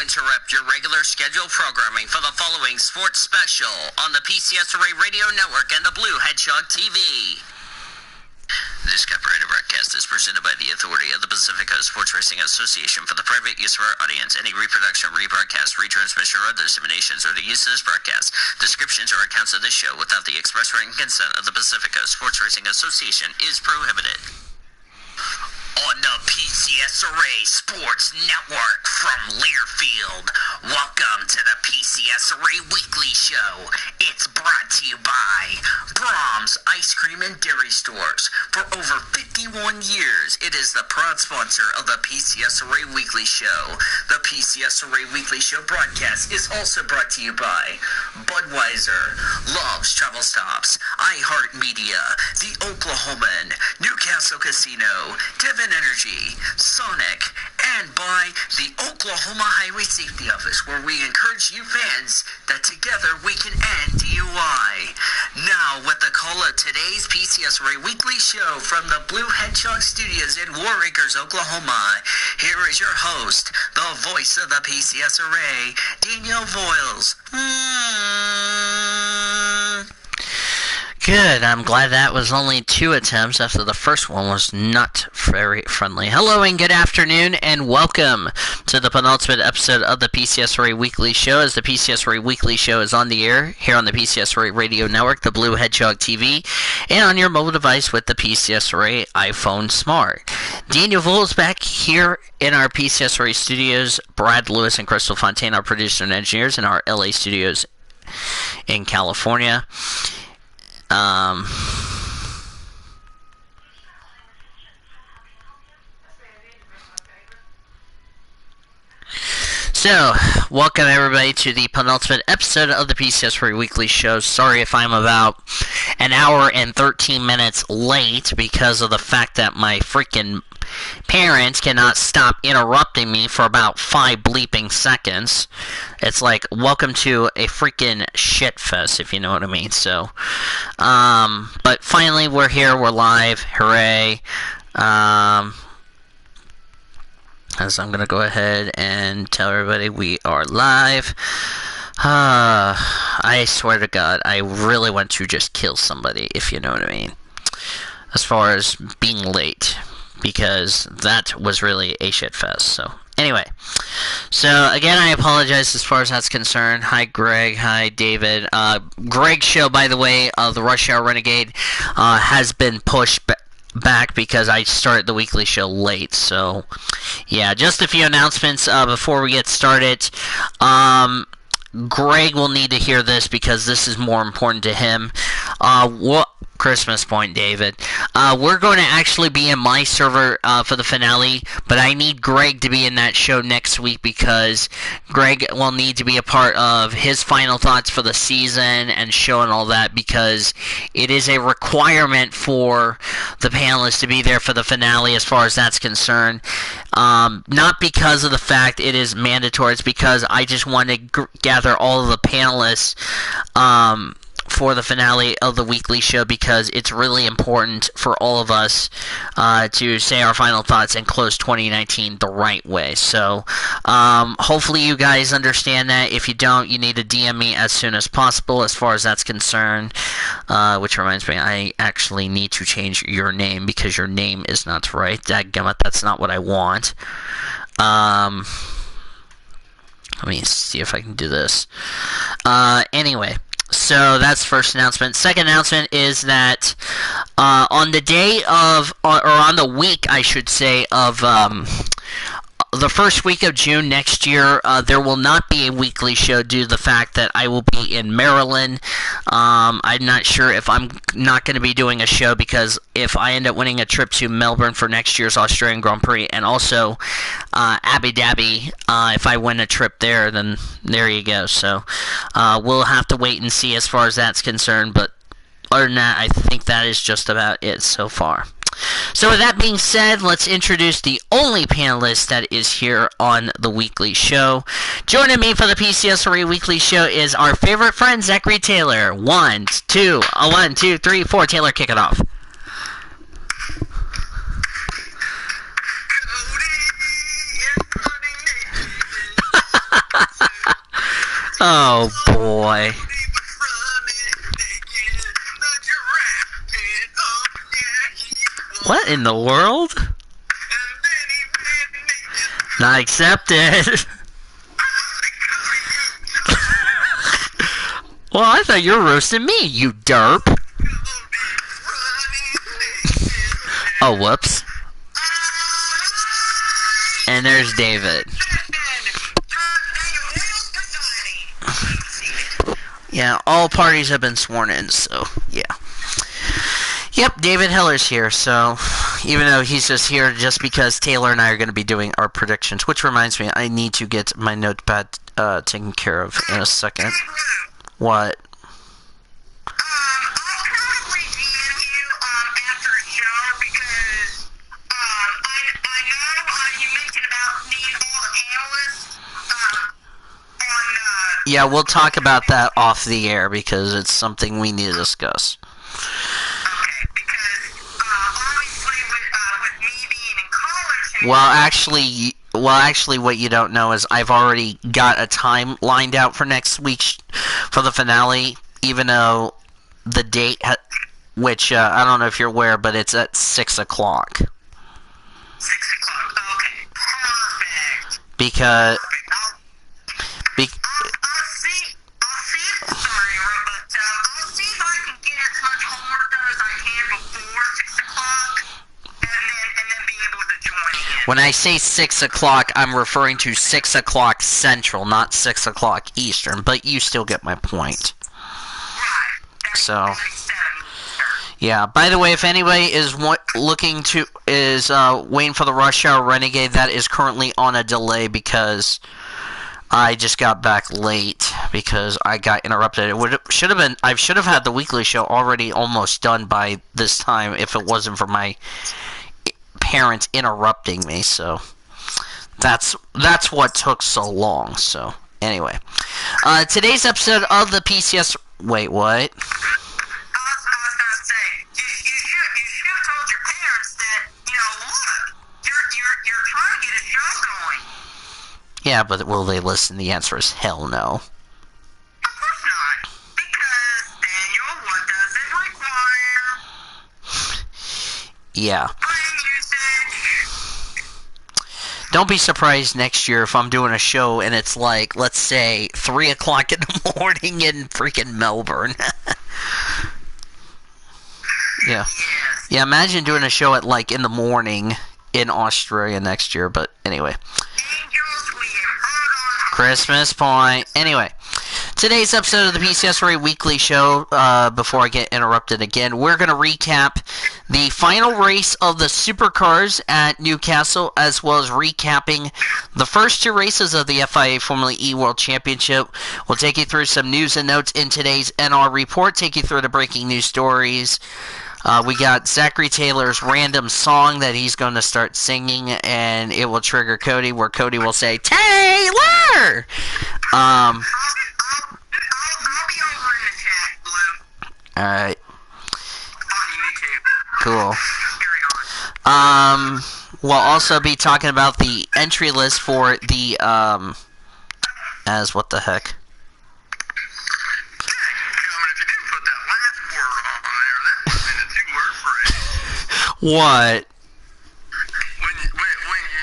interrupt your regular scheduled programming for the following sports special on the PCSRA Radio Network and the Blue Hedgehog TV. This copyrighted broadcast is presented by the authority of the Pacific Coast Sports Racing Association for the private use of our audience. Any reproduction, rebroadcast, retransmission, or other disseminations or the use of this broadcast, descriptions, or accounts of this show without the express written consent of the Pacific Coast Sports Racing Association is prohibited. On the PCSRA Sports Network from Learfield, welcome to the PCSRA Weekly Show. It's brought to you by Brahms Ice Cream and Dairy Stores. For over 51 years, it is the proud sponsor of the PCSRA Weekly Show. The PCSRA Weekly Show broadcast is also brought to you by Budweiser, Love's Travel Stops, iHeartMedia, The Oklahoman, Newcastle Casino, Devon Energy, Sonic, and by the Oklahoma Highway Safety Office, where we encourage you fans that together we can end DUI. Now, with the call of today's PCSRA Weekly Show from the Blue Hedgehog Studios in War Acres, Oklahoma, here is your host, the voice of the PCSRA, Danielle Voiles. Good. I'm glad that was only 2 attempts after the first one was not very friendly. Hello and good afternoon and welcome to the penultimate episode of the PCSRA Weekly Show, as the PCSRA Weekly Show is on the air here on the PCSRA Radio Network, the Blue Hedgehog TV, and on your mobile device with the PCSRA iPhone Smart. Daniel Vole is back here in our PCSRA studios. Brad Lewis and Crystal Fontaine, our producer and engineers, in our LA studios in California. So, welcome everybody to the penultimate episode of the PCSRA Weekly Show. Sorry if I'm about an hour and 13 minutes late because of the fact that my freaking parents cannot stop interrupting me for about 5 bleeping seconds. It's like, welcome to a freaking shit fest, if you know what I mean. So, but finally we're here, we're live, hooray. As I'm going to go ahead and tell everybody we are live. I swear to God, I really want to just kill somebody, if you know what I mean. As far as being late, because that was really a shit fest. So, anyway. So, again, I apologize as far as that's concerned. Hi, Greg. Hi, David. Greg's show, by the way, the Rush Hour Renegade, has been pushed back because I started the weekly show late. So, yeah, just a few announcements before we get started. Greg will need to hear this because this is more important to him. Christmas point, David. We're going to actually be in my server for the finale, but I need Greg to be in that show next week because Greg will need to be a part of his final thoughts for the season and show and all that, because it is a requirement for the panelists to be there for the finale as far as that's concerned. Not because of the fact it is mandatory, it's because I just want to gather all of the panelists for the finale of the weekly show, because it's really important for all of us to say our final thoughts and close 2019 the right way. So hopefully you guys understand that. If you don't, you need to DM me as soon as possible as far as that's concerned. Which reminds me, I actually need to change your name because your name is not right. Dadgummit, that's not what I want. Let me see if I can do this. Anyway. So that's the first announcement. Second announcement is that on the day of, or on the week, I should say, of the first week of June next year, there will not be a weekly show due to the fact that I will be in Maryland. I'm not sure if I'm not going to be doing a show, because if I end up winning a trip to Melbourne for next year's Australian Grand Prix, and also Abu Dhabi, if I win a trip there, then there you go. So we'll have to wait and see as far as that's concerned, but other than that, I think that is just about it so far. So with that being said, let's introduce the only panelist that is here on the weekly show. Joining me for the PCSRA weekly show is our favorite friend, Zachary Taylor. 1, 2, 3, 4. Taylor, kick it off. Oh boy. What in the world? Not accepted. Well, I thought you were roasting me, you derp. Oh, whoops. And there's David. Yeah, all parties have been sworn in, so, yeah. Yep, David Hiller's here, so even though he's just here just because Taylor and I are going to be doing our predictions, which reminds me, I need to get my notepad taken care of in a second. What? I'll probably DM you after the show because I know you mentioned about needing all the analysts on Yeah, we'll talk about that off the air because it's something we need to discuss. okay, because obviously with me being in college. Well, actually, what you don't know is I've already got a time lined out for next week for the finale, even though the date, which I don't know if you're aware, but it's at 6 o'clock. 6 o'clock. Okay, perfect. Because. I'll see if I can get as much homework done as I can before 6 o'clock, and then be able to join in. When I say 6 o'clock, I'm referring to 6 o'clock Central, not 6 o'clock Eastern, but you still get my point. Right. So, yeah. By the way, if anybody is waiting for the Rush Hour Renegade, that is currently on a delay because I just got back late because I got interrupted. I should have had the weekly show already almost done by this time if it wasn't for my parents interrupting me. So that's what took so long. So anyway, today's episode of the PCS. Wait, what? I was gonna say, you should have told your parents that, look, you're trying to get a show going. Yeah, but will they listen? The answer is hell no. Of course not, because Daniel, what does it require? Yeah. Brain usage. Don't be surprised next year if I'm doing a show and it's like, let's say, 3 o'clock in the morning in freaking Melbourne. Yeah. Yeah, imagine doing a show at, like, in the morning in Australia next year, but anyway. Angels, we have heard on Christmas point. Anyway, today's episode of the PCSRA Weekly Show, before I get interrupted again, we're going to recap the final race of the Supercars at Newcastle, as well as recapping the first two races of the FIA Formula E World Championship. We'll take you through some news and notes in today's NR report, take you through the breaking news stories. We got Zachary Taylor's random song that he's going to start singing, and it will trigger Cody, where Cody will say, Taylor! I'll be over in the chat, Blue. Alright. On YouTube. Cool. Carry on. We'll also be talking about the entry list for the, as what the heck? What? When you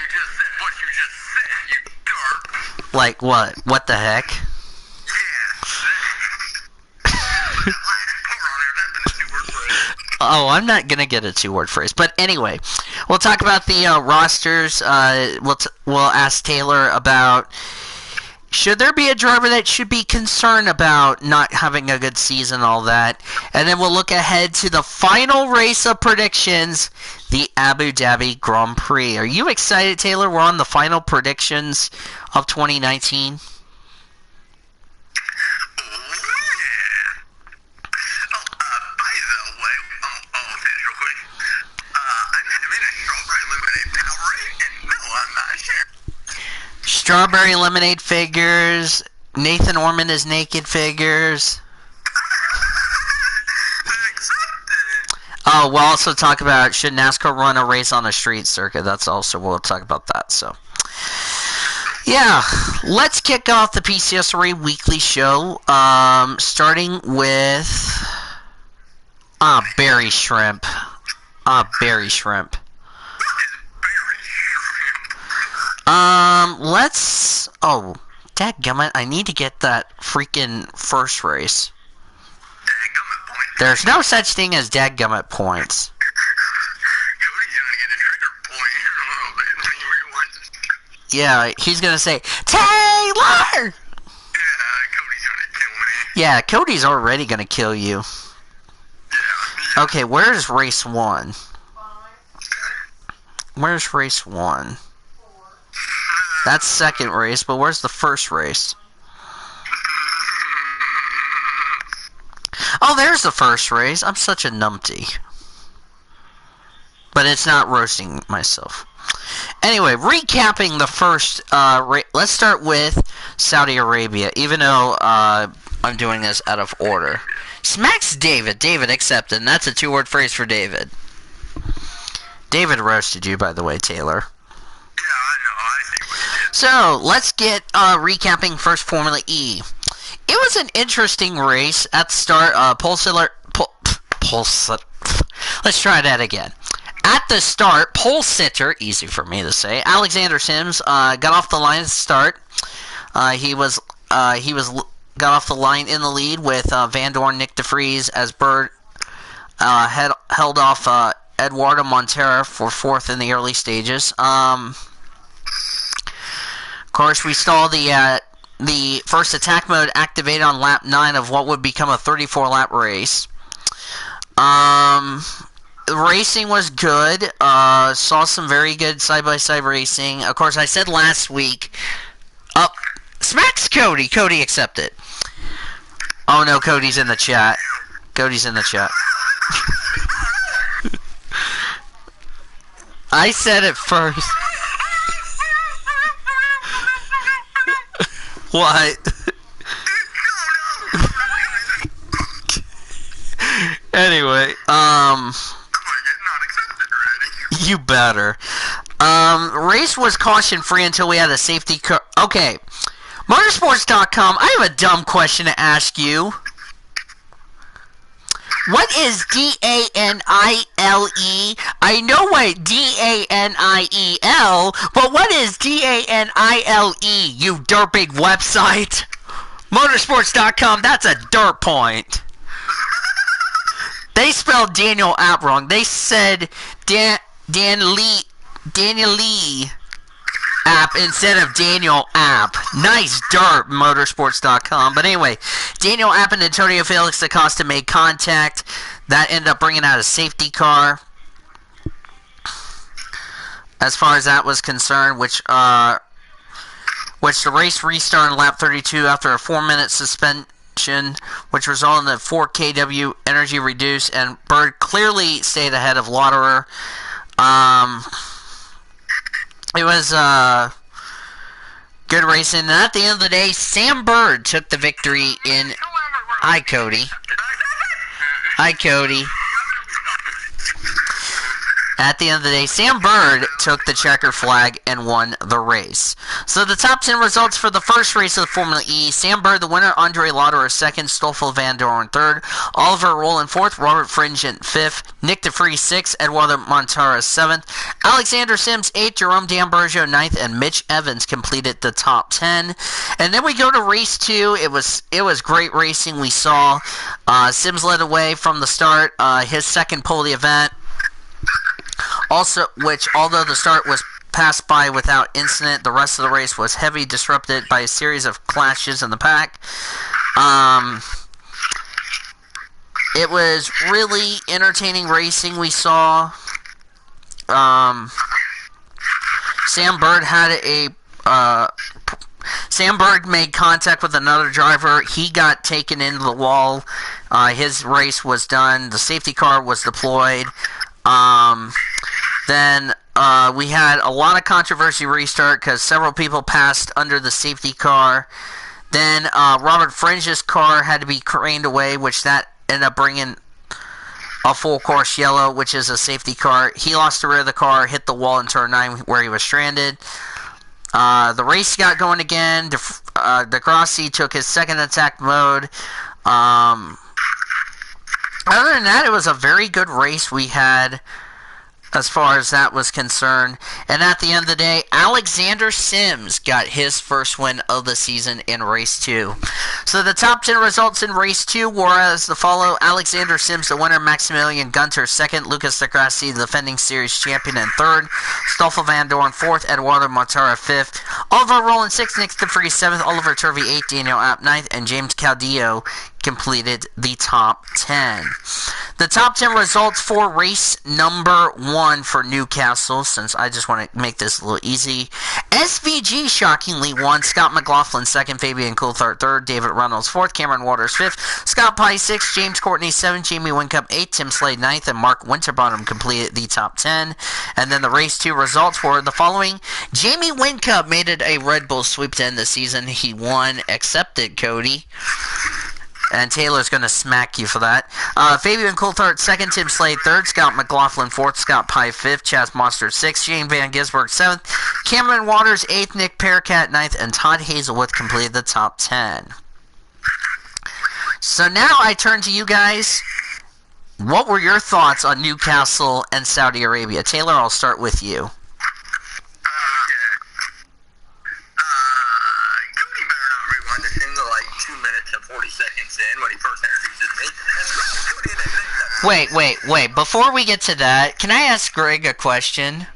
just said what you just said, you dark. Like what? What the heck? Oh, I'm not gonna get a two-word phrase, but anyway, we'll talk about the rosters. We'll ask Taylor about should there be a driver that should be concerned about not having a good season, all that, and then we'll look ahead to the final race of predictions, the Abu Dhabi Grand Prix. Are you excited, Taylor? We're on the final predictions of 2019. Strawberry lemonade figures. Nathan Orman is naked figures. Oh, we'll also talk about should NASCAR run a race on a street circuit. That's also we'll talk about that. So, Yeah, let's kick off the PCSRA weekly show, starting with berry shrimp. Berry shrimp. Dadgummit, I need to get that freaking first race. There's no such thing as dadgummit points. Yeah, he's gonna say, Taylor! Yeah, Cody's already gonna kill you. Okay, where's race 1? Where's race 1? That's second race, but where's the first race? Oh, there's the first race. I'm such a numpty. But it's not roasting myself. Anyway, recapping the first, let's start with Saudi Arabia, even though I'm doing this out of order. Smacks David. David accepted, and that's a 2-word phrase for David. David roasted you, by the way, Taylor. Yeah, I know. I see what you did. So, let's get recapping first Formula E. It was an interesting race at the start. Let's try that again. At the start, pole sitter, easy for me to say, Alexander Sims got off the line at the start. He got off the line in the lead with Van Dorn, Nick DeVries as Bird held off Eduardo Montero for 4th in the early stages. Of course, we saw the first attack mode activated on lap 9 of what would become a 34-lap race. The racing was good. Saw some very good side-by-side racing. Of course, I said last week, smacks Cody. Cody accepted. Oh no, Cody's in the chat. Cody's in the chat. I said it first. What? Anyway, you better. Race was caution free until we had a safety car. Okay, Motorsports.com, I have a dumb question to ask you. What is DANILE? I know what DANIEL, but what is DANILE, you derpig website? Motorsports.com, that's a dirt point. They spelled Daniel App wrong. They said Daniel Lee App instead of Daniel App. Nice dirt, Motorsports.com. But anyway, Daniel App and Antonio Felix Acosta made contact. That ended up bringing out a safety car. As far as that was concerned, which the race restarted in lap 32 after a 4-minute suspension, which resulted in a 4 kW energy reduce, and Bird clearly stayed ahead of Lauderer. It was good racing, and at the end of the day, Sam Bird took the victory in... Hi, Cody. Hi, Cody. At the end of the day, Sam Bird took the checker flag and won the race. So the top 10 results for the first race of the Formula E: Sam Bird, the winner; Andre Lauderer, second; Stoffel Van Dorn, third; Oliver Rowland, fourth; Robert Fringent, fifth; Nick DeVries, sixth; Eduardo Montero, seventh; Alexander Sims, eighth; Jerome D'Ambrosio, ninth; and Mitch Evans completed the top 10. And then we go to race 2. It was great racing. We saw Sims led away from the start, his second pole of the event. Also, which, although the start was passed by without incident, the rest of the race was heavily disrupted by a series of clashes in the pack. It was really entertaining racing. We saw Sam Bird Sam Bird made contact with another driver. He got taken into the wall. His race was done. The safety car was deployed. Then we had a lot of controversy restart because several people passed under the safety car. Then Robert Fringe's car had to be craned away, which that ended up bringing a full course yellow, which is a safety car. He lost the rear of the car, hit the wall in turn 9 where he was stranded. The race got going again. DeGrassi took his second attack mode. Other than that, it was a very good race we had as far as that was concerned. And at the end of the day, Alexander Sims got his first win of the season in race 2. So the top 10 results in race 2 were as the follow: Alexander Sims, the winner; Maximilian Gunter, second; Lucas DeGrassi, the defending series champion, in third; Stoffel Van Dorn, fourth; Eduardo Mortara, fifth; Oliver Rowland, sixth; Nick DeVries, seventh; Oliver Turvey, eighth; Daniel App, ninth; and James Caudillo completed the top 10. The top 10 results for race number 1 for Newcastle, since I just want to make this a little easy. SVG shockingly won. Scott McLaughlin second, Fabian Coulthard third, David Reynolds fourth, Cameron Waters fifth, Scott Pye sixth, James Courtney seventh, Jamie Wincup eighth, Tim Slade ninth, and Mark Winterbottom completed the top 10. And then the race 2 results were the following: Jamie Wincup made it a Red Bull sweep to end the season. He won. Accepted, Cody. And Taylor's going to smack you for that. Fabian Coulthard second, Tim Slade third, Scott McLaughlin fourth, Scott Pye fifth, Chaz Monster sixth, Shane Van Gisberg seventh, Cameron Waters eighth, Nick Paracat ninth, and Todd Hazelwood completed the top 10. So now I turn to you guys. What were your thoughts on Newcastle and Saudi Arabia? Taylor, I'll start with you. Wait. Before we get to that, can I ask Greg a question?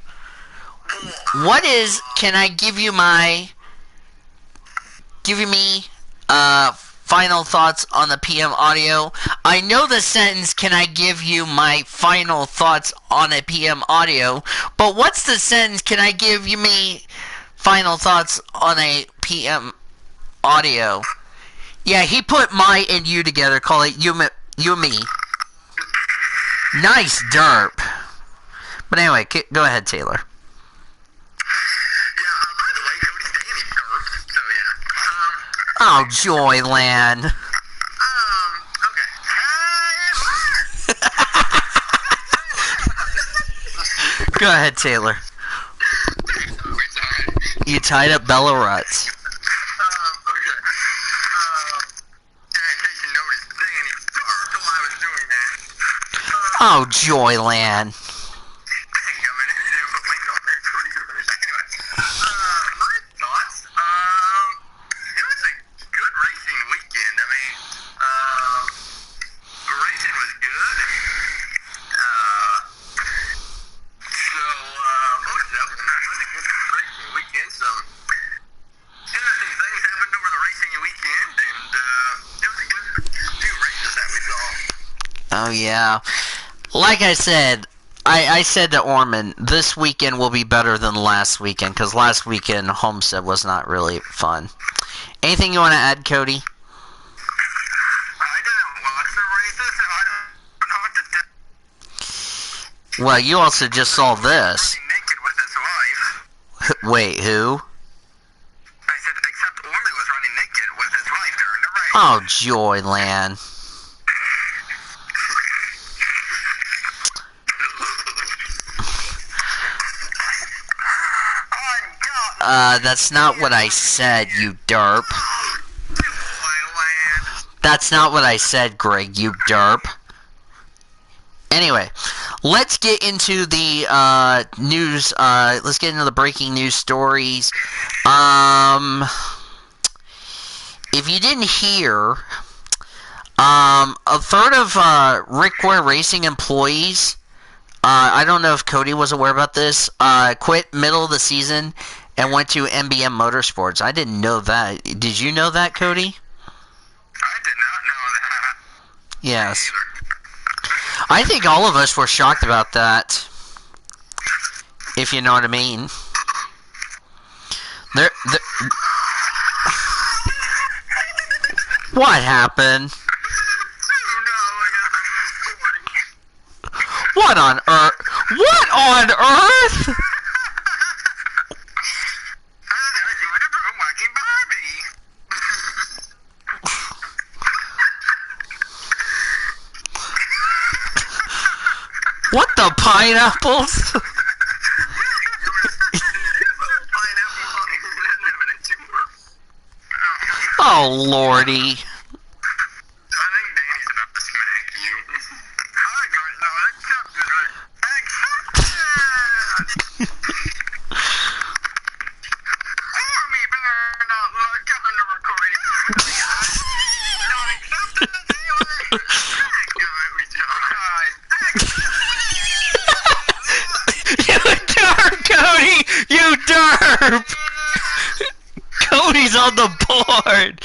Can I give you me final thoughts on the PM audio? I know the sentence, can I give you my final thoughts on a PM audio, but what's the sentence, can I give you me final thoughts on a PM audio? Yeah, he put my and you together, call it you and me. Nice derp. But anyway, go ahead, Taylor. Yeah, by the way, Cody's Danny derp, so yeah. Oh, Joyland. Okay. Go ahead, Taylor. You tied up Bella Ruts. Oh, Joyland. Oh, yeah. Like I said, I said to Orman, this weekend will be better than last weekend, because last weekend Homestead was not really fun. Anything you want to add, Cody? I didn't watch the races, so I don't know what to tell. Well, you also just saw this. Naked with his wife. Wait, who? I said, except Orman was running naked with his wife during the race. Oh, Joyland. That's not what I said, you derp. That's not what I said, Greg, you derp. Anyway, let's get into the news. Let's get into the breaking news stories. If you didn't hear, a third of Rick Ware Racing employees, I don't know if Cody was aware about this, quit middle of the season and went to MBM Motorsports. I didn't know that. Did you know that, Cody? I did not know that. Yes. I think all of us were shocked about that, if you know what I mean. What happened? What on earth? What on earth? What the pineapples? Oh, lordy. I think Danny's about to smack you. Hi, guys. No, accepted. Army better not look on the recording. Not accepted, Taylor. We tried. You derp, Cody! You derp! Cody's on the board!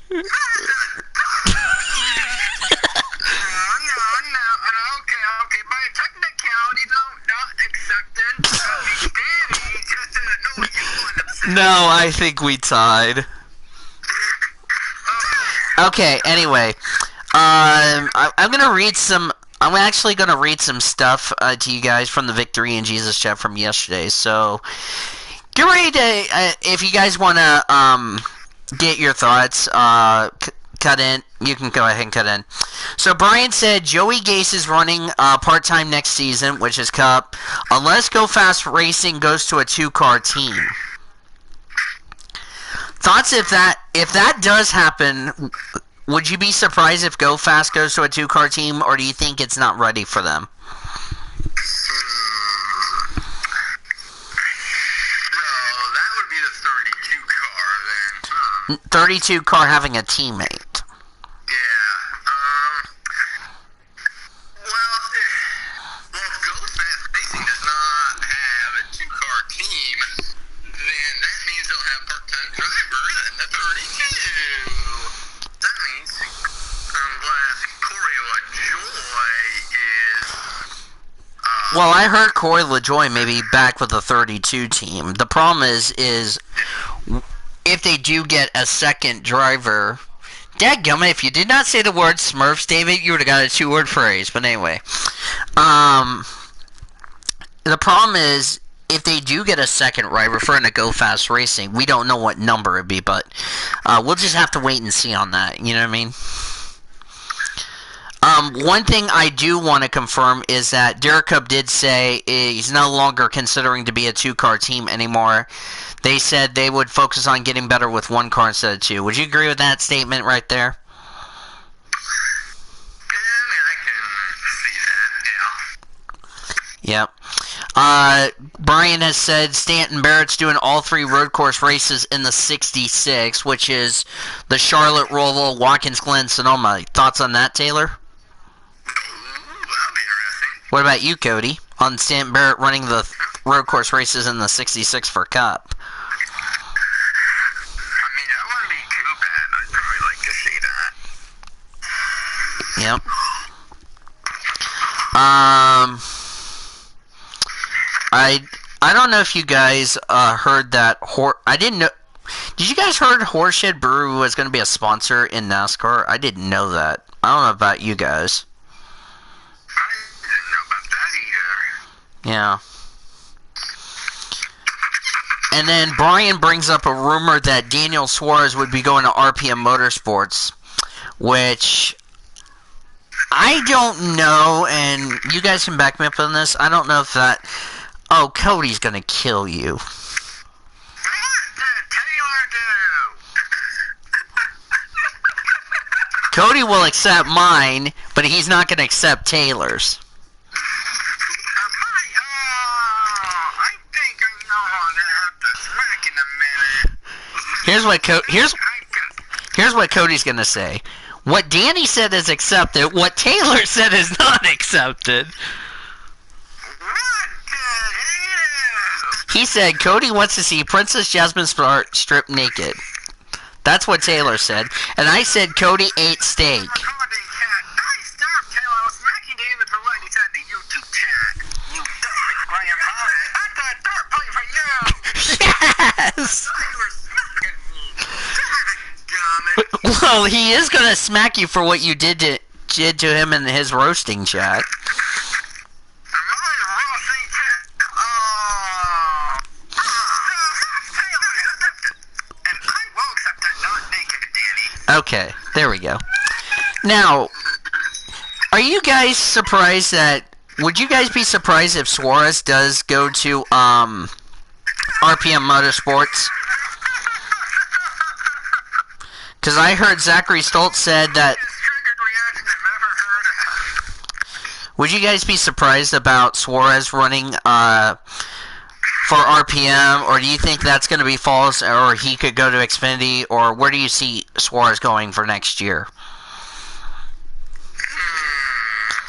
No, okay. By technicality, though, not accepted. Danny just didn't know you wanted to say. No, I think we tied. Okay, anyway. I'm gonna read some... I'm actually gonna read some stuff to you guys from the Victory in Jesus chat from yesterday, so... Get ready to... if you guys wanna, get your thoughts, cut in. You can go ahead and cut in. So Brian said Joey Gase is running part-time next season, which is Cup, unless Go Fast Racing goes to a two-car team. Thoughts if that does happen, would you be surprised if Go Fast goes to a two-car team, or do you think it's not ready for them? No, that would be the 32 car then. 32 car having a teammate. Well, if Go Fast Racing does not have a two-car team, then that means they'll have part-time drivers and the 32. That means unless Corey LaJoy is... Well, I heard Corey LaJoy may be back with the 32 team. The problem is if they do get a second driver... Dadgummit, if you did not say the word Smurfs, David, you would have got a two-word phrase. But anyway. The problem is, if they do get a second driver for to Go Fast Racing, we don't know what number it'd be, but we'll just have to wait and see on that. You know what I mean? One thing I do want to confirm is that Derek Cup did say he's no longer considering to be a two-car team anymore. They said they would focus on getting better with one car instead of two. Would you agree with that statement right there? Yeah, I can see that, Yep. Brian has said Stanton Barrett's doing all three road course races in the 66, which is the Charlotte, Roval, Watkins Glen, Sonoma. Thoughts on that, Taylor? Ooh, that'll be interesting. What about you, Cody, on Stanton Barrett running the road course races in the 66 for Cup? I mean, that wouldn't be too bad. I'd probably like to see that. Yep. I don't know if you guys heard that. I didn't know. Did you guys heard Horseshead Brewery was going to be a sponsor in NASCAR? I didn't know that. I don't know about you guys. I didn't know about that either. Yeah. And then Brian brings up a rumor that Daniel Suarez would be going to RPM Motorsports, which I don't know, and you guys can back me up on this. I don't know if that... Oh, Cody's going to kill you. What did Taylor do? Cody will accept mine, but he's not going to accept Taylor's. I think I know I'm gonna have to smack in a minute. Here's what Cody's going to say. What Danny said is accepted. What Taylor said is not accepted. What did he do? He said Cody wants to see Princess Jasmine strip naked. That's what Taylor said. And I said Cody ate steak. Recording chat. Hey, stop, Taylor. I was smacking David for what he said in the YouTube chat. You dirty grandpa. I thought dirt play for you. Yes! I thought you were smacking me. Dadgummit. Well, he is going to smack you for what you did to him in his roasting chat. Am I roasting chat? Oh. Taylor accepted. And I will accept that not naked, Danny. Okay, there we go. Now, are you guys surprised that... Would you guys be surprised if Suarez does go to, RPM Motorsports? Because I heard Zachary Stoltz said that. Triggered reaction I've ever heard of. Would you guys be surprised about Suarez running for RPM, or do you think that's going to be false, or he could go to Xfinity, or where do you see Suarez going for next year?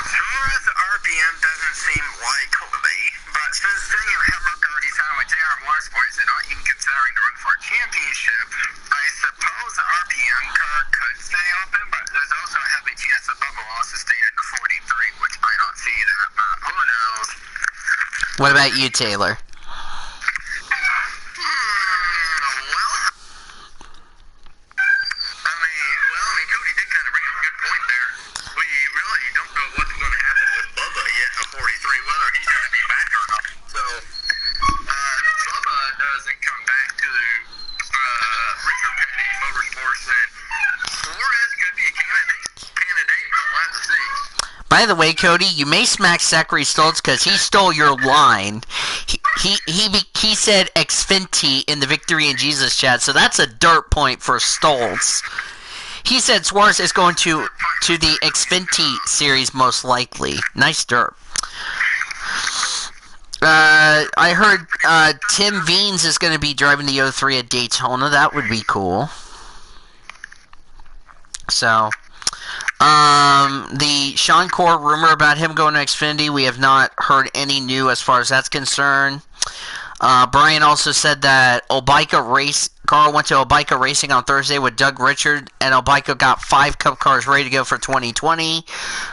Suarez RPM doesn't seem likely, but since they have already signed with JR Motorsports and not even considering to run for a championship, I suppose the RPM car could stay open, but there's also a heavy chance that Bubba Wallace is staying in the 43, which I don't see that, but who knows? What about you, Taylor? Cody did kind of bring up a good point there. We really don't know what's going to happen with Bubba yet in 43, whether he's going to be back or not. So, Bubba doesn't come back to Richard Petty Motorsports, and Suarez could be a candidate, but we'll have to see. By the way, Cody, you may smack Zachary Stoltz because he stole your line. He said Xfinity in the Victory in Jesus chat, so that's a dirt point for Stoltz. He said Suarez is going to the Xfinity series most likely. Nice dirt. I heard Tim Veens is going to be driving the 03 at Daytona. That would be cool. So, the Sean Corr rumor about him going to Xfinity, we have not heard any new as far as that's concerned. Brian also said that Carl went to Obaika Racing on Thursday with Doug Richard, and Obaika got 5 Cup cars ready to go for 2020.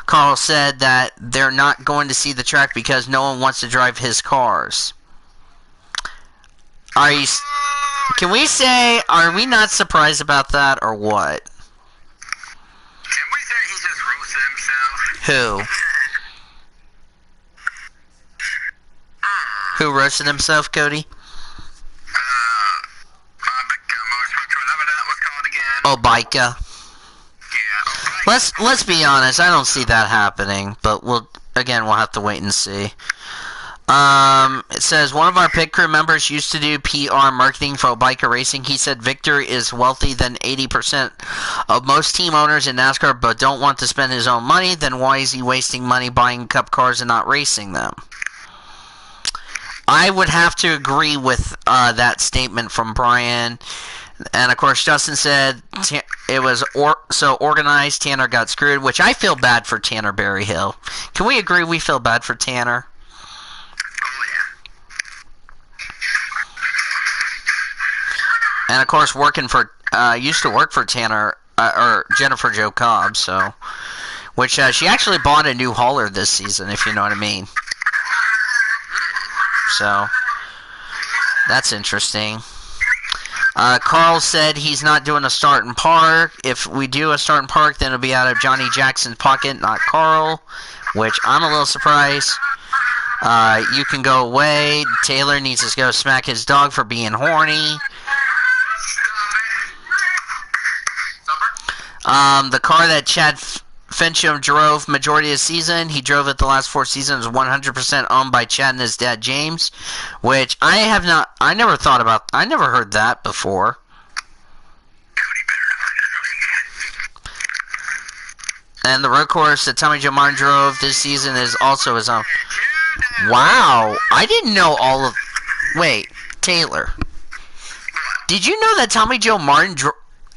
Carl said that they're not going to see the track because no one wants to drive his cars. Are we not surprised about that, or what? Can we say he just roasted himself? Who? Who roasted himself, Cody? Whatever that was called again. Obaika. Let's be honest. I don't see that happening, but we'll have to wait and see. It says one of our pit crew members used to do PR marketing for Obaika Racing. He said Victor is wealthy than 80% of most team owners in NASCAR, but don't want to spend his own money. Then why is he wasting money buying Cup cars and not racing them? I would have to agree with that statement from Brian. And, of course, Justin said it was so organized, Tanner got screwed, which I feel bad for Tanner Berryhill. Can we agree we feel bad for Tanner? And, of course, used to work for Tanner, or Jennifer Jo Cobb, so, which she actually bought a new hauler this season, if you know what I mean. So, that's interesting. Carl said he's not doing a start and park. If we do a start and park, then it'll be out of Johnny Jackson's pocket, not Carl, which I'm a little surprised. You can go away. Taylor needs to go smack his dog for being horny. The car that Chad Fincham drove majority of the season, he drove it the last 4 seasons, 100% owned by Chad and his dad James, which I never heard that before. And the road course that Tommy Joe Martin drove this season is also his own. Wow, I didn't know all of... Wait, Taylor. Did you know that Tommy Joe Martin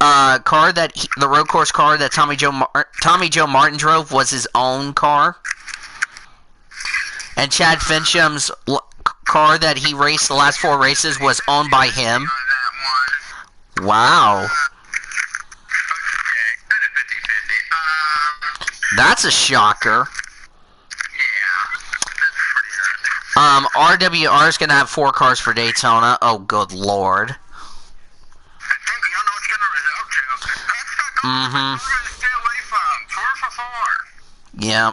the road course car that Tommy Joe Martin drove was his own car? And Chad Fincham's car that he raced the last 4 races was owned by him? Wow. That's a shocker. RWR is going to have 4 cars for Daytona. Oh, good lord. Mm-hmm. Yeah.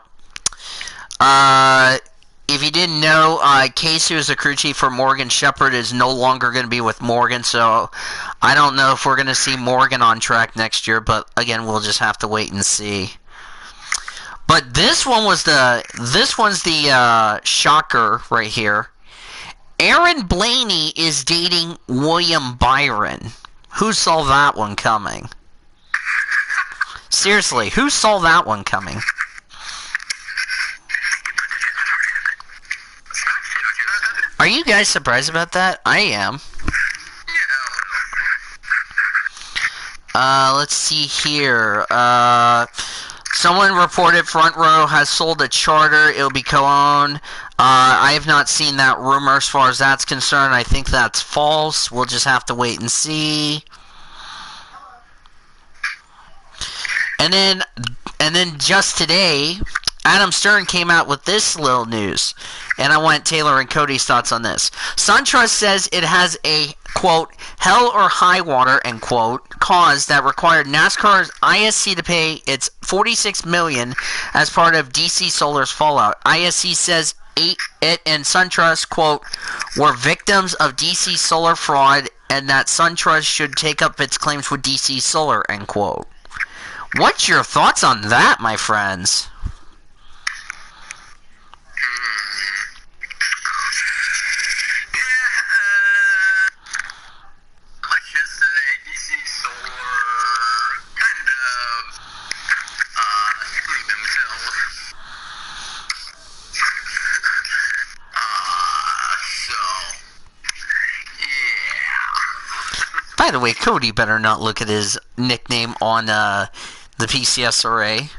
If you didn't know, Casey, who's the crew chief for Morgan Shepherd, is no longer going to be with Morgan, so I don't know if we're going to see Morgan on track next year, but again, we'll just have to wait and see. But this one's the shocker right here. Aaron Blaney is dating William Byron. Who saw that one coming? seriously, who saw that one coming? Are you guys surprised about that? I am. Let's see here. Someone reported Front Row has sold a charter. It'll be co-owned. I have not seen that rumor as far as that's concerned. I think that's false. We'll just have to wait and see. And then just today, Adam Stern came out with this little news. And I want Taylor and Cody's thoughts on this. SunTrust says it has a, quote, hell or high water, end quote, cause that required NASCAR's ISC to pay its $46 million as part of DC Solar's fallout. ISC says it and SunTrust, quote, were victims of DC Solar fraud and that SunTrust should take up its claims with DC Solar, end quote. What's your thoughts on that, my friends? By the way, Cody better not look at his nickname on the PCSRA.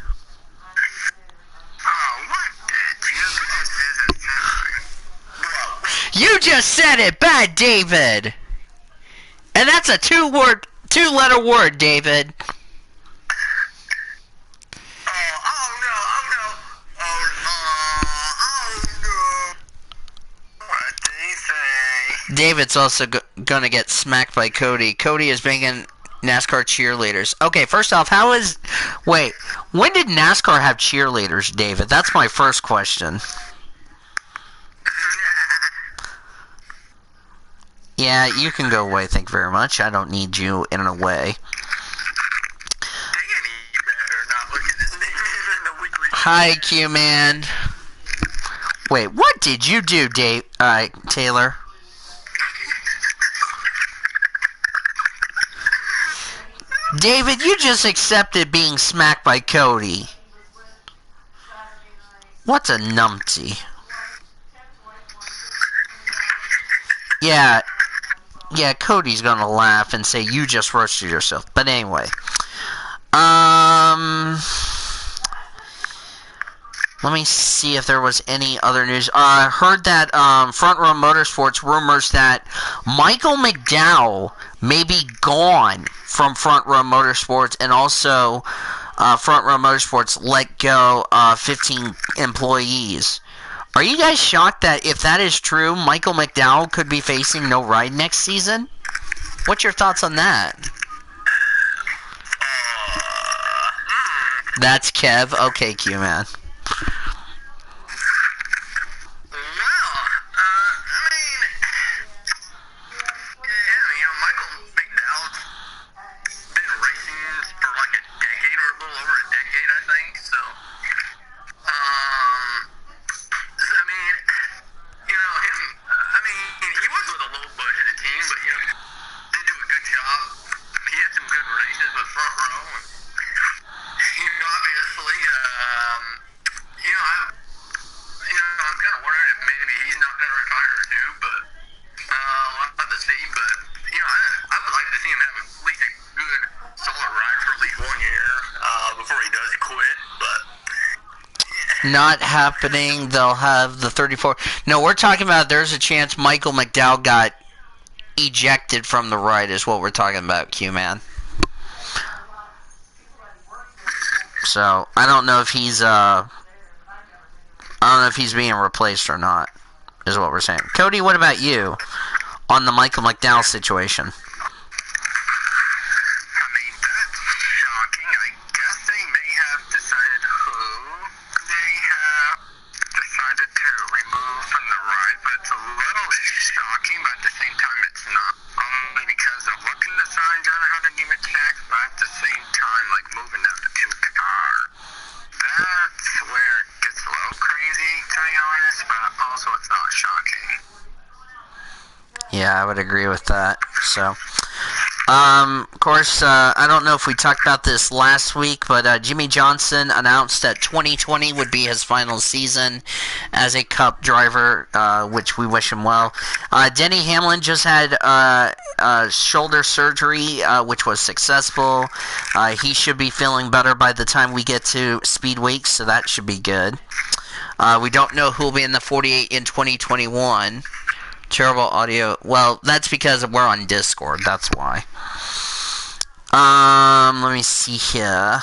You just said it, bad David. And that's a two-letter word, David. David's also gonna get smacked by Cody. Cody is banging NASCAR cheerleaders. Okay, first off, wait, when did NASCAR have cheerleaders, David? That's my first question. Yeah, you can go away, thank you very much. I don't need you in a way. Hi, Q-Man. Wait, what did you do, Taylor? David, you just accepted being smacked by Cody. What's a numpty? Yeah, Cody's gonna laugh and say you just roasted yourself. But anyway, let me see if there was any other news. I heard that Front Row Motorsports rumors that Michael McDowell may be gone from Front Row Motorsports, and also Front Row Motorsports let go 15 employees. Are you guys shocked that if that is true, Michael McDowell could be facing no ride next season? What's your thoughts on that? That's Kev. Okay, Q-Man. Not happening. They'll have the 34. No, we're talking about there's a chance Michael McDowell got ejected from the ride is what we're talking about, Q-Man. So, I don't know if he's being replaced or not, is what we're saying. Cody, what about you on the Michael McDowell situation? Yeah, I would agree with that. So, Of course, I don't know if we talked about this last week, but Jimmy Johnson announced that 2020 would be his final season as a Cup driver, which we wish him well. Denny Hamlin just had shoulder surgery, which was successful. He should be feeling better by the time we get to Speed Week, so that should be good. We don't know who will be in the 48 in 2021. Terrible audio. Well, that's because we're on Discord. That's why. Let me see here.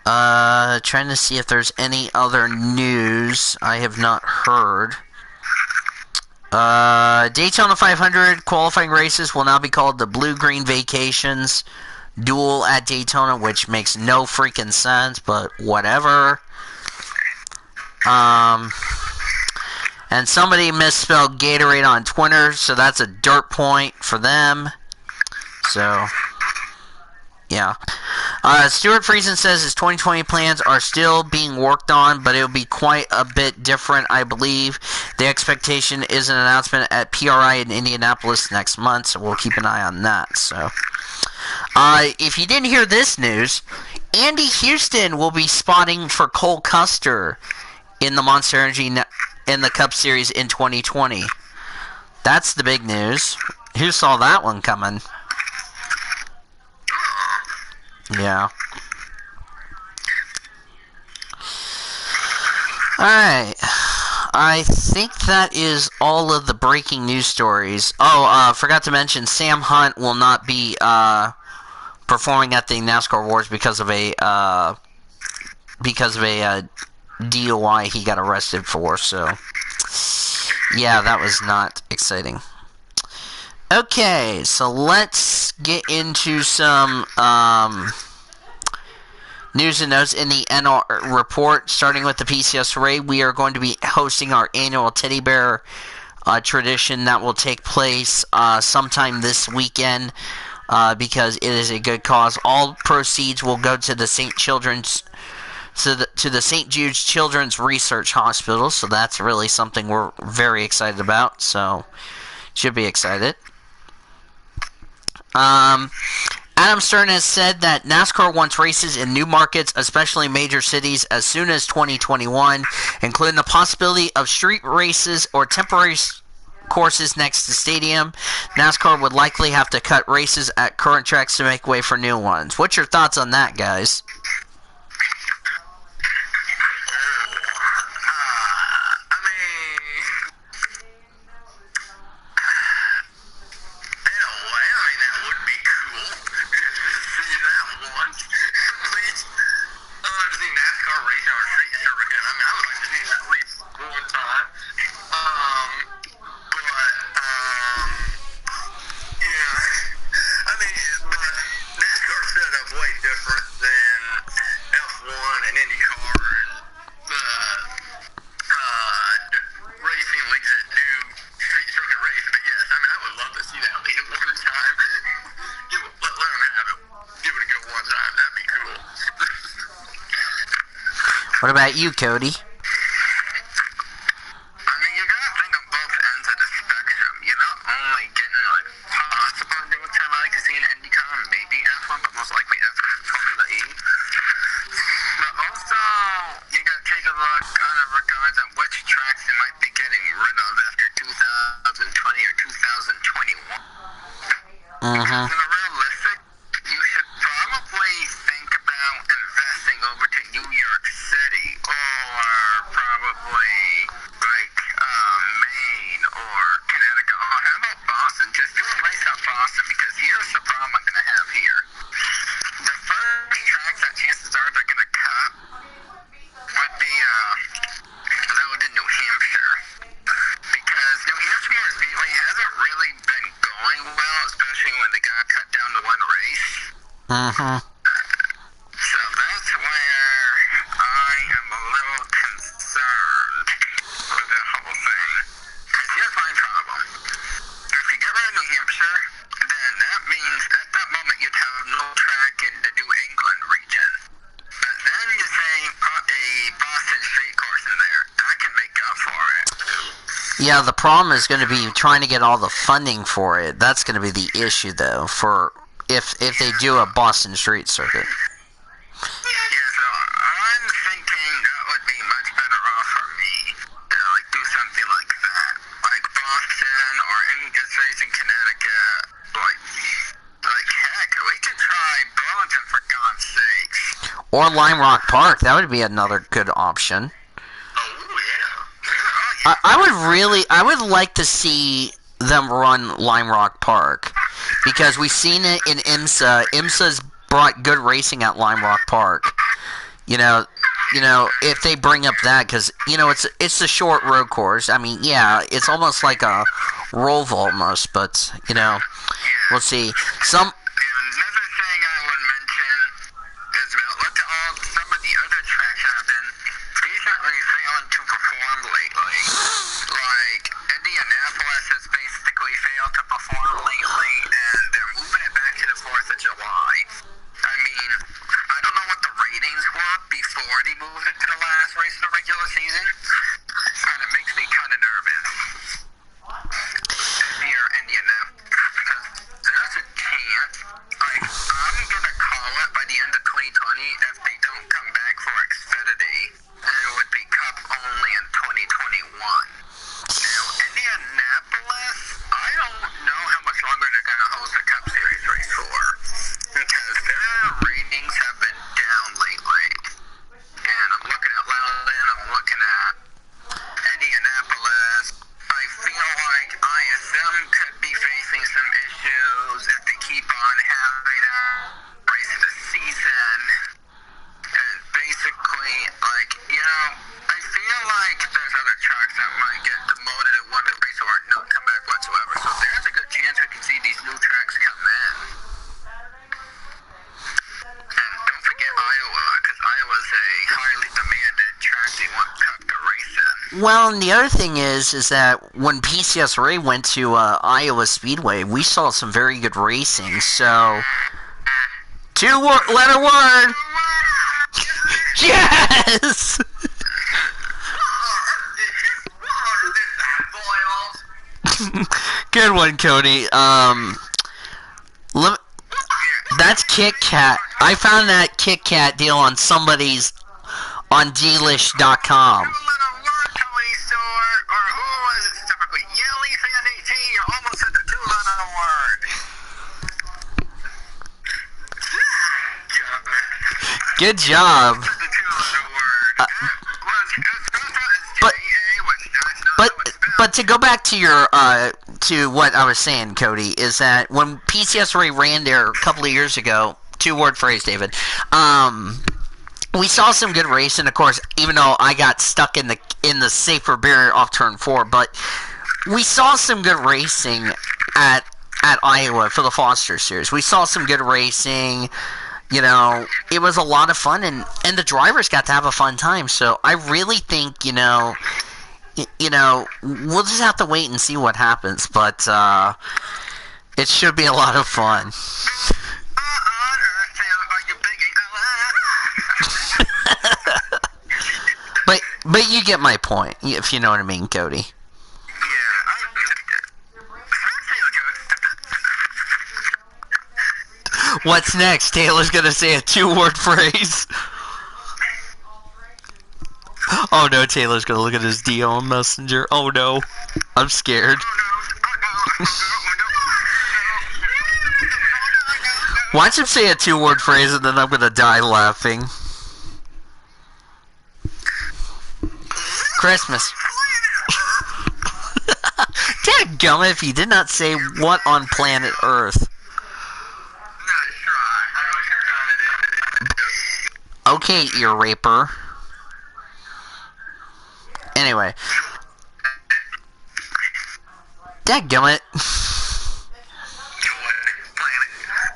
Trying to see if there's any other news I have not heard. Daytona 500 qualifying races will now be called the Blue-Green Vacations Duel at Daytona, which makes no freaking sense, but whatever. And somebody misspelled Gatorade on Twitter, so that's a dirt point for them. So, yeah. Stuart Friesen says his 2020 plans are still being worked on, but it'll be quite a bit different, I believe. The expectation is an announcement at PRI in Indianapolis next month, so we'll keep an eye on that. So, if you didn't hear this news, Andy Houston will be spotting for Cole Custer in the Monster Energy in the Cup Series in 2020. That's the big news. Who saw that one coming? Yeah. Alright. I think that is all of the breaking news stories. Oh, forgot to mention, Sam Hunt will not be performing at the NASCAR Awards because of a DUI he got arrested for, so yeah, that was not exciting. Okay, so let's get into some news and notes in the NR report. Starting with the PCSRA, we are going to be hosting our annual teddy bear tradition that will take place sometime this weekend because it is a good cause. All proceeds will go to the St. Jude's Children's Research Hospital, so that's really something we're very excited about, so should be excited. Adam Stern has said that NASCAR wants races in new markets, especially major cities, as soon as 2021, including the possibility of street races or temporary courses next to stadium. NASCAR would likely have to cut races at current tracks to make way for new ones. What's your thoughts on that, guys? What about you, Cody? So that's where I am a little concerned with the whole thing. Because here's my problem. If you get rid of New Hampshire, then that means at that moment you'd have no track in the New England region. But then you say a Boston street course in there. That can make up for it. Yeah, the problem is going to be trying to get all the funding for it. That's going to be the issue, though, for if they do a Boston Street Circuit. Yeah, so I'm thinking that would be much better off for me to like do something like that, like Boston or any good cities in Connecticut. Like heck, we could try Burlington for God's sakes. Or Lime Rock Park. That would be another good option. I would like to see them run Lime Rock Park, because we've seen it in IMSA. IMSA's brought good racing at Lime Rock Park. You know, if they bring up that, because it's a short road course. I mean, yeah, it's almost like a Roval almost, but we'll see. Another thing I would mention is about look at all some of the other tracks have been decently failing to perform lately. Like Indianapolis has basically failed to perform lately, and they're moving it back to the 4th of July. I mean, I don't know what the ratings were before they moved it to the last race of the regular season, and it makes me kind of nervous. Near Indianapolis, because there's a chance, like, I'm gonna call it by the end of 2020 if they don't come back for Xfinity, and it would be Cup only in 2021. Now, Indianapolis, I don't know how much longer they're gonna host a Cup Series race for, because their ratings have been down lately. And I'm looking at Loudon, I'm looking at Indianapolis. I feel like ISM could be facing some issues if they keep on having a race of the season. And basically, like, I feel like there's other tracks that might get demoted at one race or not come back whatsoever. So there's a good chance we can see these new tracks come in. And don't forget Iowa, because Iowa's a highly demanded track they want Cup to race in. Well, and the other thing is that when PCSRA went to Iowa Speedway, we saw some very good racing. So, two-letter word. Yes. Good one, Cody. That's Kit Kat. I found that Kit Kat deal on somebody's on delish.com. Good job. But to go back to your to what I was saying, Cody, is that when PCSRA ran there a couple of years ago, two-word phrase, David, we saw some good racing. Of course, even though I got stuck in the safer barrier off turn 4, but we saw some good racing at Iowa for the Foster Series. We saw some good racing. It was a lot of fun, and the drivers got to have a fun time. So I really think, we'll just have to wait and see what happens. But it should be a lot of fun. But you get my point, if you know what I mean, Cody. What's next? Taylor's gonna say a two-word phrase. Oh no, Taylor's gonna look at his DM Messenger. Oh no, I'm scared. Watch him say a two-word phrase and then I'm gonna die laughing. Christmas. Dadgummit, if you did not say what on planet Earth. Okay, ear raper. Anyway. Dadgummit.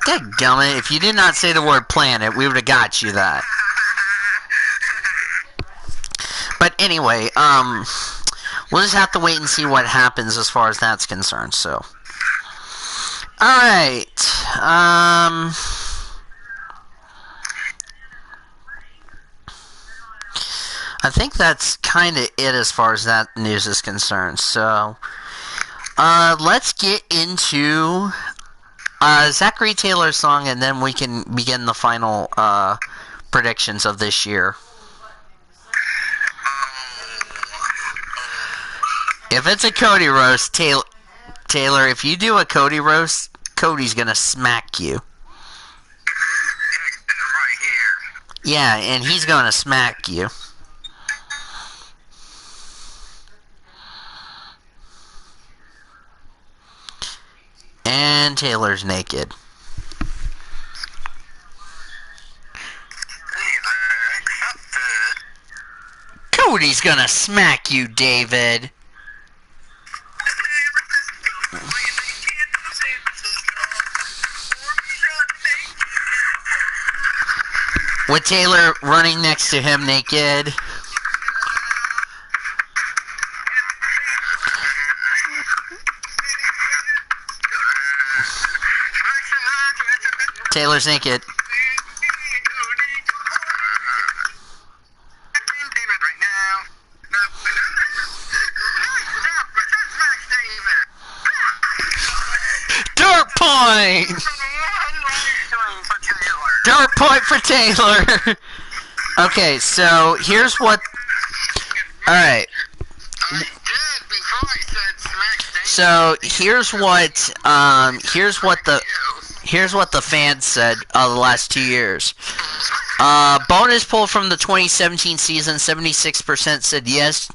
Dadgummit, if you did not say the word planet, we would have got you that. But anyway, we'll just have to wait and see what happens as far as that's concerned, so. Alright, I think that's kind of it as far as that news is concerned. So, let's get into Zachary Taylor's song, and then we can begin the final predictions of this year. If it's a Cody roast, Taylor, if you do a Cody roast, Cody's gonna smack you. Right here. Yeah, and he's gonna smack you. And Taylor's naked. Cody's gonna smack you, David. With Taylor running next to him naked. Taylor's naked. Dirt point! Dirt point for Taylor! Okay, so here's what... Alright. So here's what the fans said the last 2 years. Bonus poll from the 2017 season: 76% said yes,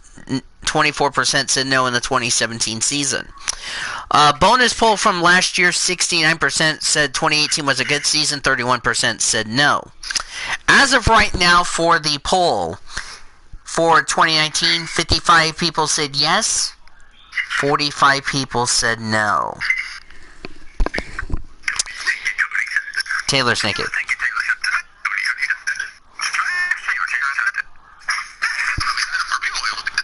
24% said no in the 2017 season. Bonus poll from last year: 69% said 2018 was a good season, 31% said no. As of right now, for the poll for 2019, 55 people said yes, 45 people said no. Taylor's naked.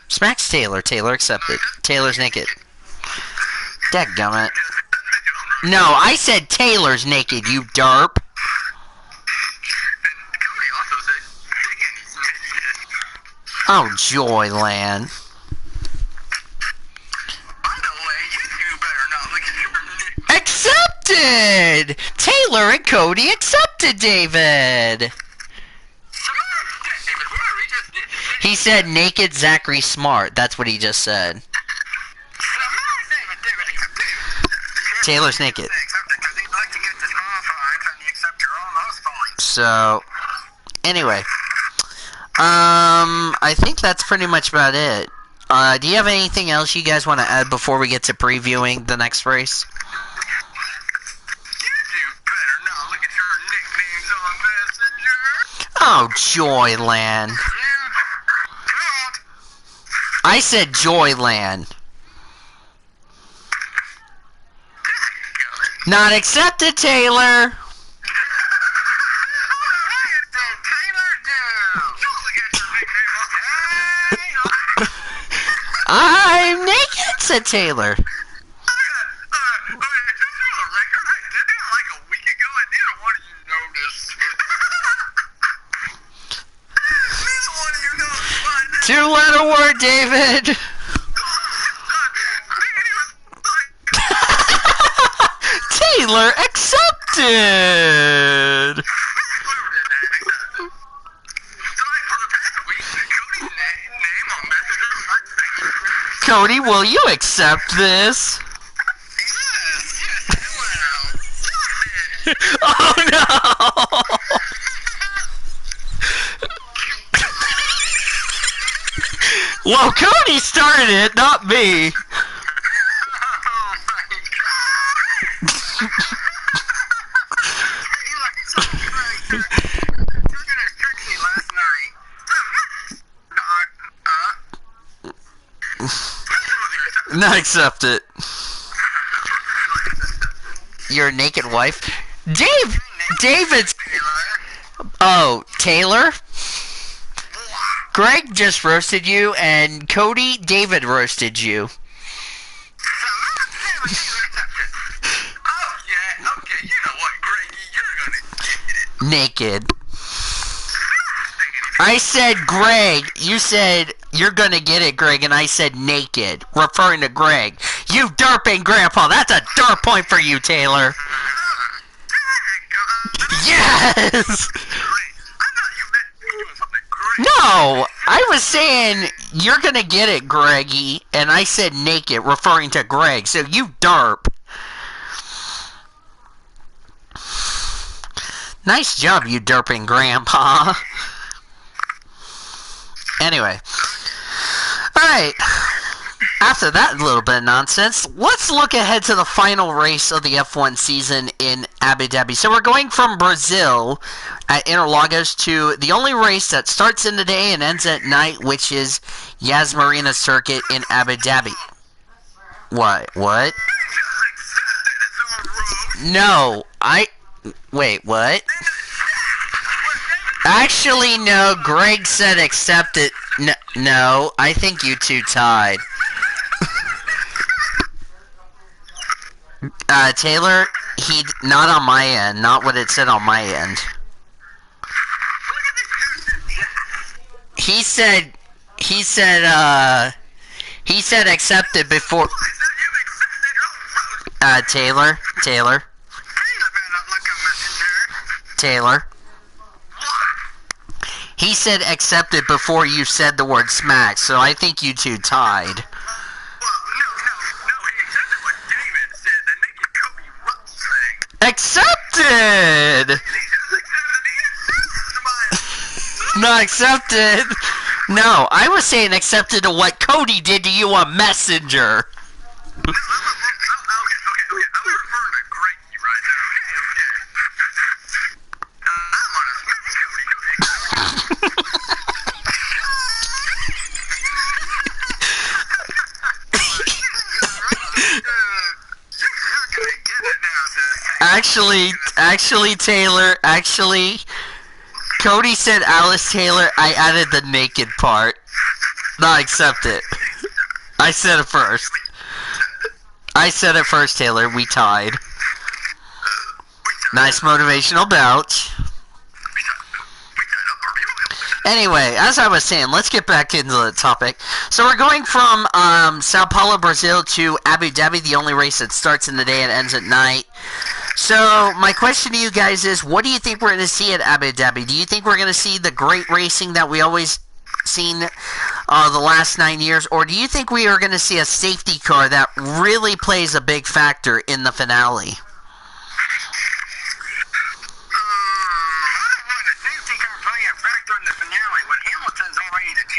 Smacks Taylor. Taylor accepted. Taylor's naked. Dadgummit. No, I said Taylor's naked, you derp. Oh, Joyland. Accepted! Taylor and Cody accepted David. He said naked Zachary Smart. That's what he just said. Taylor's naked. So, anyway. I think that's pretty much about it. Do you have anything else you guys want to add before we get to previewing the next race? Oh, Joyland. I said Joyland. Not accepted, Taylor. I'm naked, said Taylor. Two-letter word, David. Taylor accepted. Cody, will you accept this? Oh no! Well, Cody started it, not me. Not accept it. Your naked wife? David's... Oh, Taylor? Greg just roasted you, and Cody, David roasted you. Naked. I said Greg. You said you're gonna get it, Greg, and I said naked, referring to Greg. You derping grandpa. That's a derp point for you, Taylor. Yes. No, I was saying you're gonna get it, Greggy, and I said naked, referring to Greg. So you derp. Nice job, you derping grandpa. Anyway. Alright. After that little bit of nonsense, let's look ahead to the final race of the F1 season in Abu Dhabi. So we're going from Brazil at Interlagos to the only race that starts in the day and ends at night, which is Yas Marina Circuit in Abu Dhabi. What? No, wait, what? Actually, no, Greg said accept it. No, I think you two tied. Taylor, not on my end, not what it said on my end. He said accepted before. Taylor. He said accepted before you said the word smack, so I think you two tied. No, he accepted what David said, the naked Kobe Rupp thing. Accepted! Not accepted. No, I was saying accepted to what Cody did to you on Messenger. Okay. I was referring to Greg right there. Okay. I'm gonna smack Cody. Actually, Taylor, Cody said Alice Taylor, I added the naked part. Not accept it. I said it first. Taylor. We tied. Nice motivational bout. Anyway, as I was saying, let's get back into the topic. So we're going from Sao Paulo, Brazil to Abu Dhabi, the only race that starts in the day and ends at night. So my question to you guys is, what do you think we're going to see at Abu Dhabi? Do you think we're going to see the great racing that we always seen the last 9 years? Or do you think we are going to see a safety car that really plays a big factor in the finale?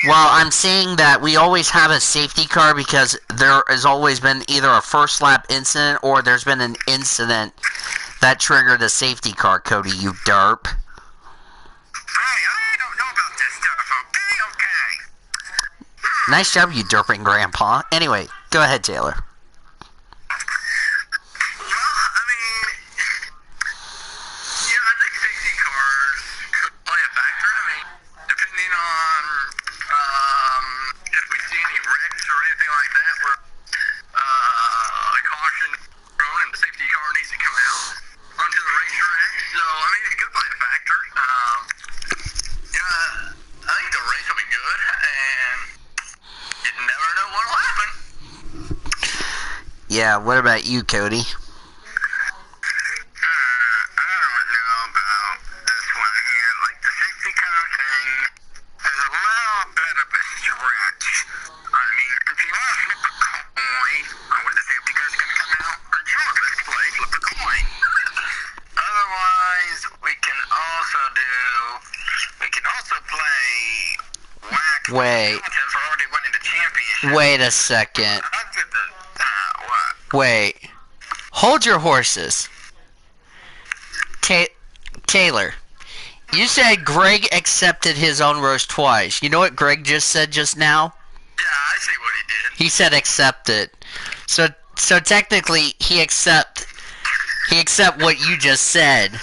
Well, I'm saying that we always have a safety car because there has always been either a first lap incident or there's been an incident that triggered a safety car, Cody, you derp. Hey, I don't know about this stuff, okay? Nice job, you derping grandpa. Anyway, go ahead, Taylor. Yeah, what about you, Cody? I don't know about this one here. Like, the safety car thing is a little bit of a stretch. I mean, if you want to flip a coin on where the safety car's going to come out, or do you want to play flip a coin? Otherwise, we can also play whack. Wait. For already winning the championship. Wait a second. Wait. Hold your horses. Taylor, you said Greg accepted his own roast twice. You know what Greg just said just now? Yeah, I see what he did. He said accept it. So technically he accept what you just said.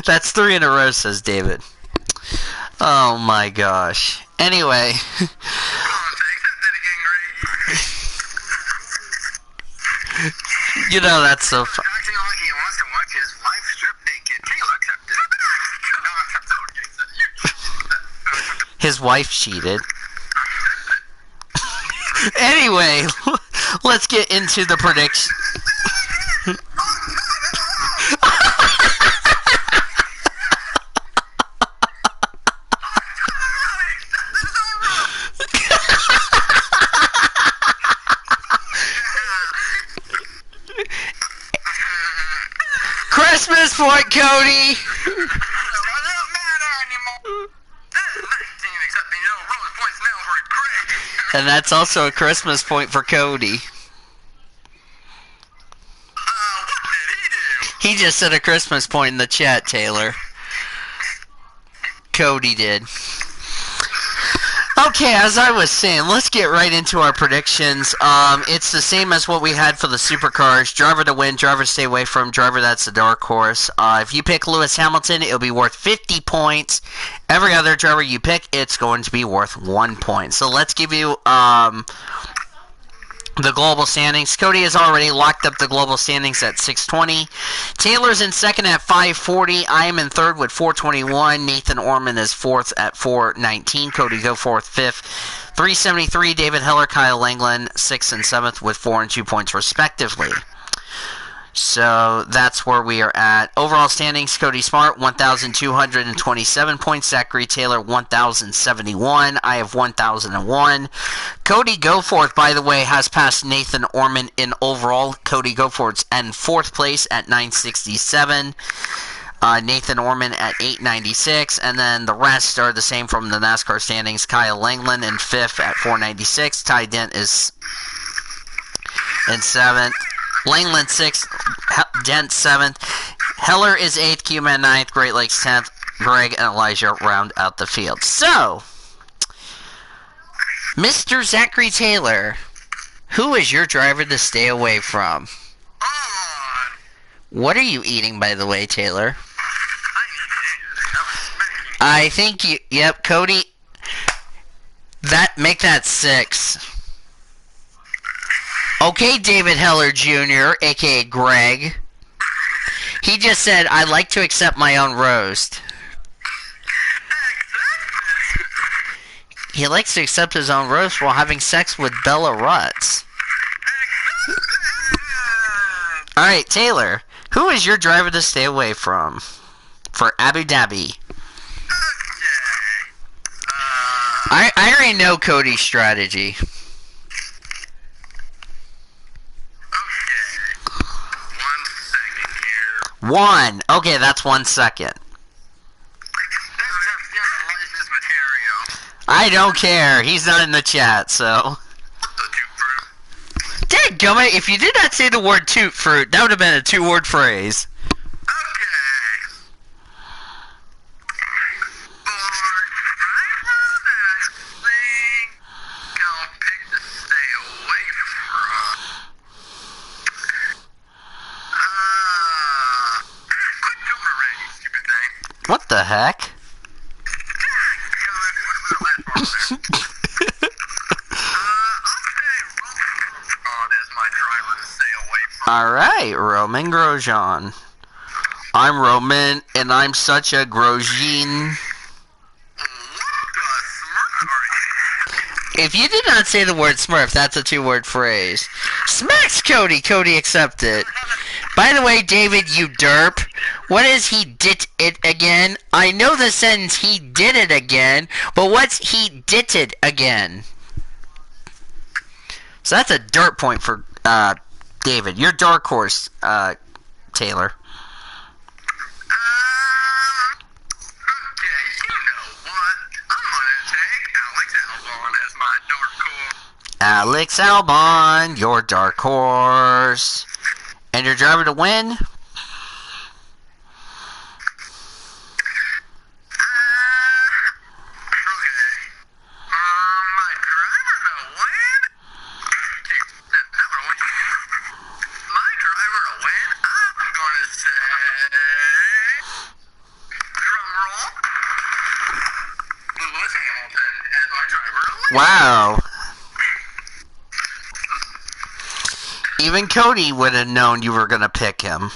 That's 3 in a row, says David. Oh my gosh. Anyway. Come on, You know that's so fun. Acting like he wants to watch his wife His wife cheated. Anyway, let's get into the prediction. Christmas point, Cody! And that's also a Christmas point for Cody. What did he do? He just said a Christmas point in the chat, Taylor. Cody did. Okay, as I was saying, let's get right into our predictions. It's the same as what we had for the supercars. Driver to win, driver to stay away from, driver that's the dark horse. If you pick Lewis Hamilton, it'll be worth 50 points. Every other driver you pick, it's going to be worth 1 point. So let's give you the global standings. Cody has already locked up the global standings at 620. Taylor's in second at 540. I am in third with 421. Nathan Orman is fourth at 419. Cody Goforth fifth, 373. David Heller, Kyle Langland, sixth and seventh with 4 and 2 points respectively. So that's where we are at. Overall standings, Cody Smart, 1,227 points. Zachary Taylor, 1,071. I have 1,001. Cody Goforth, by the way, has passed Nathan Orman in overall. Cody Goforth's in fourth place at 967. Nathan Orman at 896. And then the rest are the same from the NASCAR standings. Kyle Langland in fifth at 496. Ty Dent is in seventh. Langland 6th, Dent 7th, Heller is 8th, Q-Man 9th, Great Lakes 10th, Greg and Elijah round out the field. So, Mr. Zachary Taylor, who is your driver to stay away from? What are you eating, by the way, Taylor? I think you, yep, Cody, make that 6. Okay, David Heller Jr., a.k.a. Greg. He just said, I like to accept my own roast. He likes to accept his own roast while having sex with Bella Rutz. Alright, Taylor, who is your driver to stay away from for Abu Dhabi? I already know Cody's strategy. One. Okay, that's 1 second. I don't care. He's not in the chat, so. Dadgummit, if you did not say the word toot fruit, that would have been a 2-word phrase. What the heck? Alright, Roman Grosjean. I'm Roman, and I'm such a Grosjean. If you did not say the word Smurf, that's a 2-word phrase. Smacks Cody. Cody accepted. By the way, David, you derp. What is he did it again? I know the sentence he did it again, but what's he did it again? So that's a dirt point for David. Your dark horse, Taylor. Okay, you know what? I'm gonna take Alex Albon as my dark horse. Alex Albon, your dark horse. And your driver to win? Okay. My driver to win? My driver to win? I'm gonna say... Drum roll. Lewis Hamilton as my driver to win. Wow. Even Cody would have known you were going to pick him. Yeah.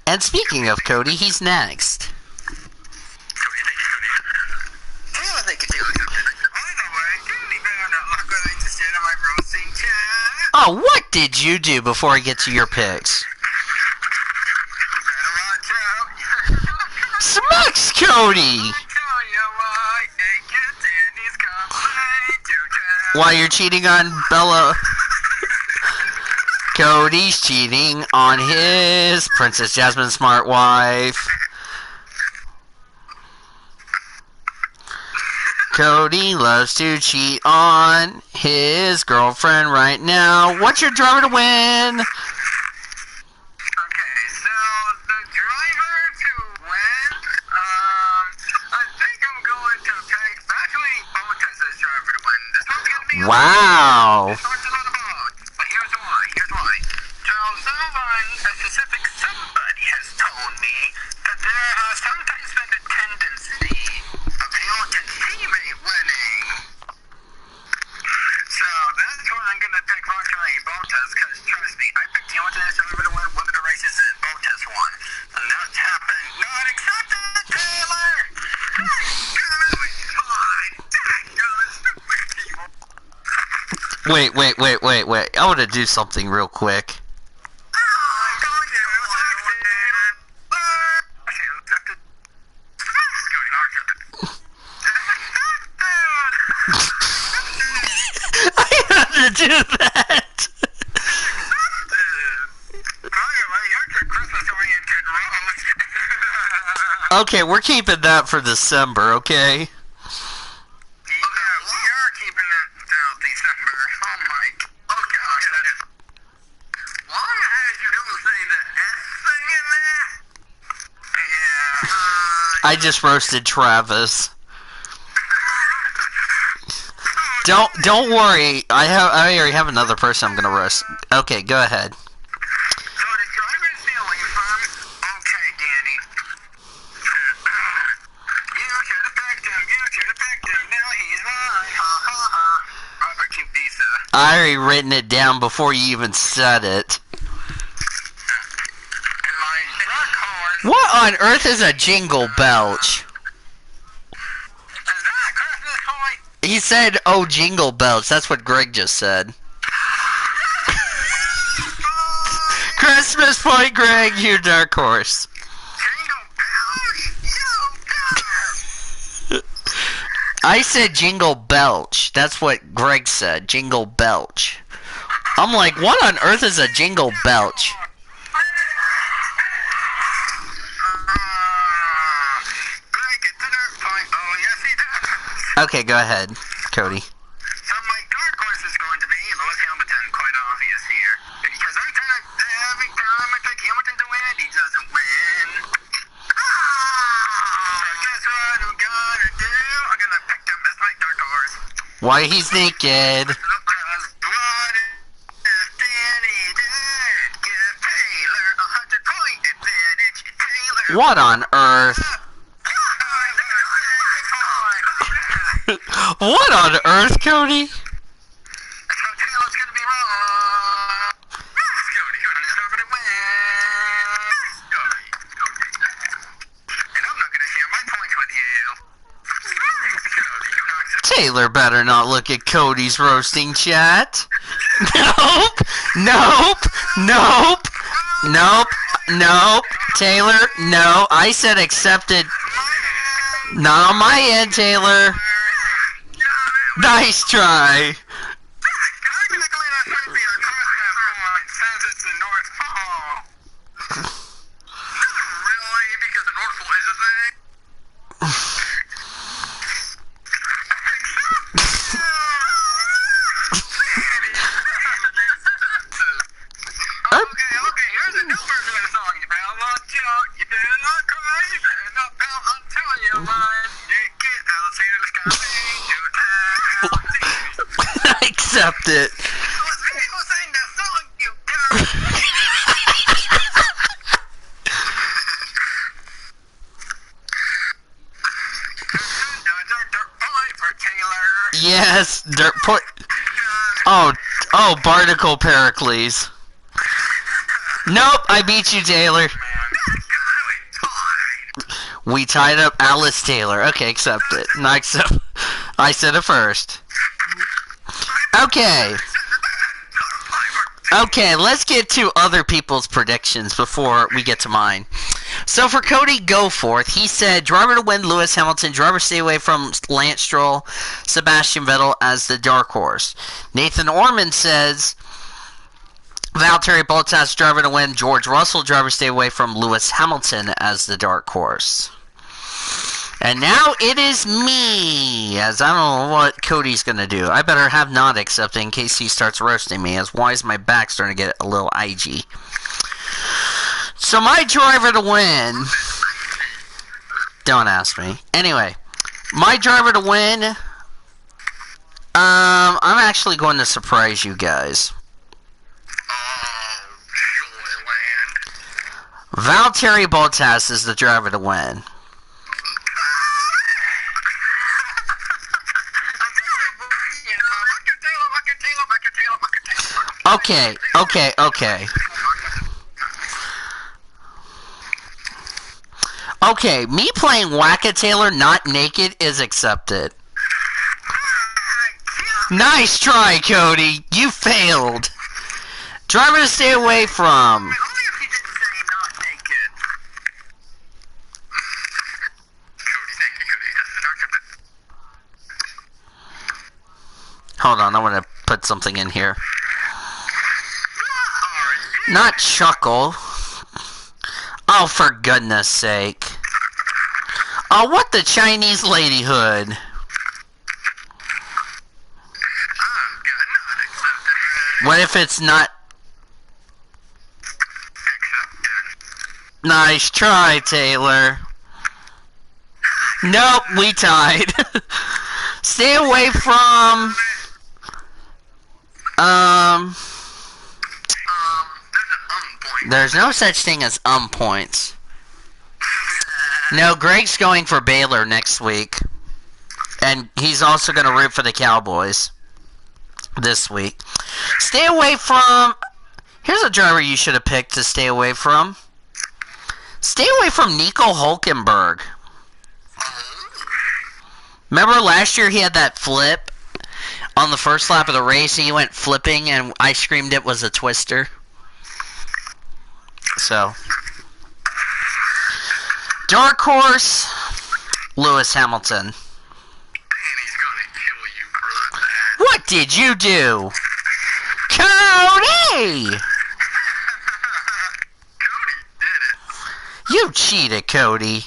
And speaking of Cody, he's next. Cody. Now, what did you do before I get to your picks? Smokes, Cody! Why you're cheating on Bella? Cody's cheating on his Princess Jasmine smart wife. Cody loves to cheat on his girlfriend right now. What's your driver to win? Okay, so the driver to win, I think I'm going to pick actually Bottas' driver to win. This one's going to be Wow. This one's about a boat. But here's why. Charles someone, a specific somebody has told me that there has sometimes been a tendency of the ultimate teammate winning. So that's why I'm going to pick Valtteri Bottas, because trust me, I picked the ultimate driver to win one of the races and Bottas won. And that's happened. Not accepted, Taylor! Wait. I want to do something real quick. I have to do that. Okay, we're keeping that for December, okay? I just roasted Travis. Don't worry. I already have another person I'm gonna roast. Okay, go ahead. So the driver's feeling from, okay, Danny. You should have picked him. Now he's mine. Ha ha ha. Robert Kubica. I already written it down before you even said it. My dark horse. What on earth is a jingle belch? Is that Christmas point? He said, "Oh, jingle bells." That's what Greg just said. Christmas point, Greg. You dark horse. Jingle bells. Yo, I said jingle belch. That's what Greg said. Jingle belch. I'm like, what on earth is a jingle belch? Greg, it's a dark point. Oh, yes, he does. Okay, go ahead, Cody. So my dark horse is going to be Lewis Hamilton, quite obvious here. Because every time I pick Hamilton to win, he doesn't win. So guess what I'm gonna do? I'm gonna pick him as my dark horse. Why he's naked? Because what if Danny did give Taylor a 100-point advantage? Taylor. What on earth? What on earth, Cody? So Taylor's gonna be wrong. Cody, it's not gonna win. And I'm not gonna share my points with you. Taylor better not look at Cody's roasting chat. Nope. Taylor, no. I said accepted. Not on my end, Taylor. Nice try. Technically, that should be a Christmas point since it's the North Pole. Really? Because the North Pole is a thing? Okay, here's a new version of the song. You better watch out, you better not cry, you better not pout, I'm telling you, man. You get out here, it's coming to town. I accept it. People sing that song, you guys. Dirt point for Taylor. Yes, dirt point. Oh, Barnacle Pericles. Nope, I beat you, Taylor. We tied up Alice Taylor. Okay, accept it. No, accept. I said it first. Okay. Okay, let's get to other people's predictions before we get to mine. So for Cody Goforth, he said driver to win Lewis Hamilton, driver stay away from Lance Stroll, Sebastian Vettel as the dark horse. Nathan Orman says Valtteri Bottas, driver to win, George Russell, driver stay away from Lewis Hamilton as the dark horse. And now it is me, as I don't know what Cody's going to do. I better have not accepted in case he starts roasting me, as why is my back starting to get a little IG. So my driver to win... Don't ask me. Anyway, my driver to win... I'm actually going to surprise you guys. Valtteri Bottas is the driver to win. Okay. Okay, me playing Whack-A-Taylor not naked is accepted. Nice try, Cody. You failed. Driver to stay away from. Hold on, I want to put something in here. Not chuckle. Oh, for goodness sake. Oh, what the Chinese ladyhood? What if it's not? Nice try, Taylor. Nope, we tied. Stay away from... There's no such thing as points. No, Greg's going for Baylor next week. And he's also going to root for the Cowboys this week. Stay away from... Here's a driver you should have picked to stay away from. Stay away from Nico Hulkenberg. Remember last year he had that flip on the first lap of the race and he went flipping and I screamed it was a twister? So, dark horse, Lewis Hamilton. What did you do? Cody! You cheated, Cody.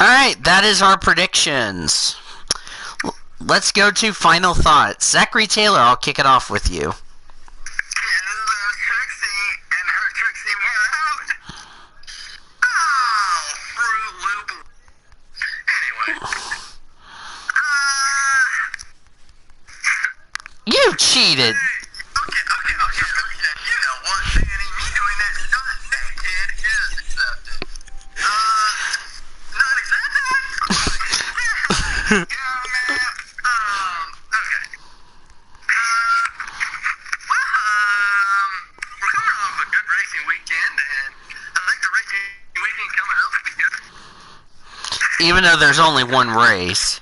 Alright, that is our predictions. Let's go to final thoughts. Zachary Taylor, I'll kick it off with you. You cheated. Okay. You know what, Danny? Me doing that not naked is accepted. Not accepted? Yeah, man. Okay. We're coming off a good racing weekend, and I think the racing weekend coming up will be good. Even though there's only one race.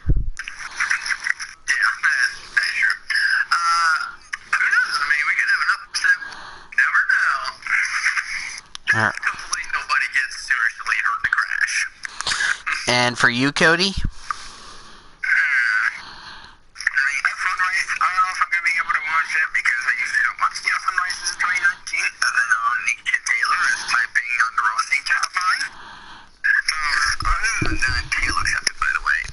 Hopefully nobody gets seriously hurt in the crash. And for you, Cody? F1 race, I don't know if I'm going to be able to watch it because I usually don't watch the F1 races in 2019. As I know Nick Taylor is typing on the roasting tab line. Other than that, Taylor accepted, by the way.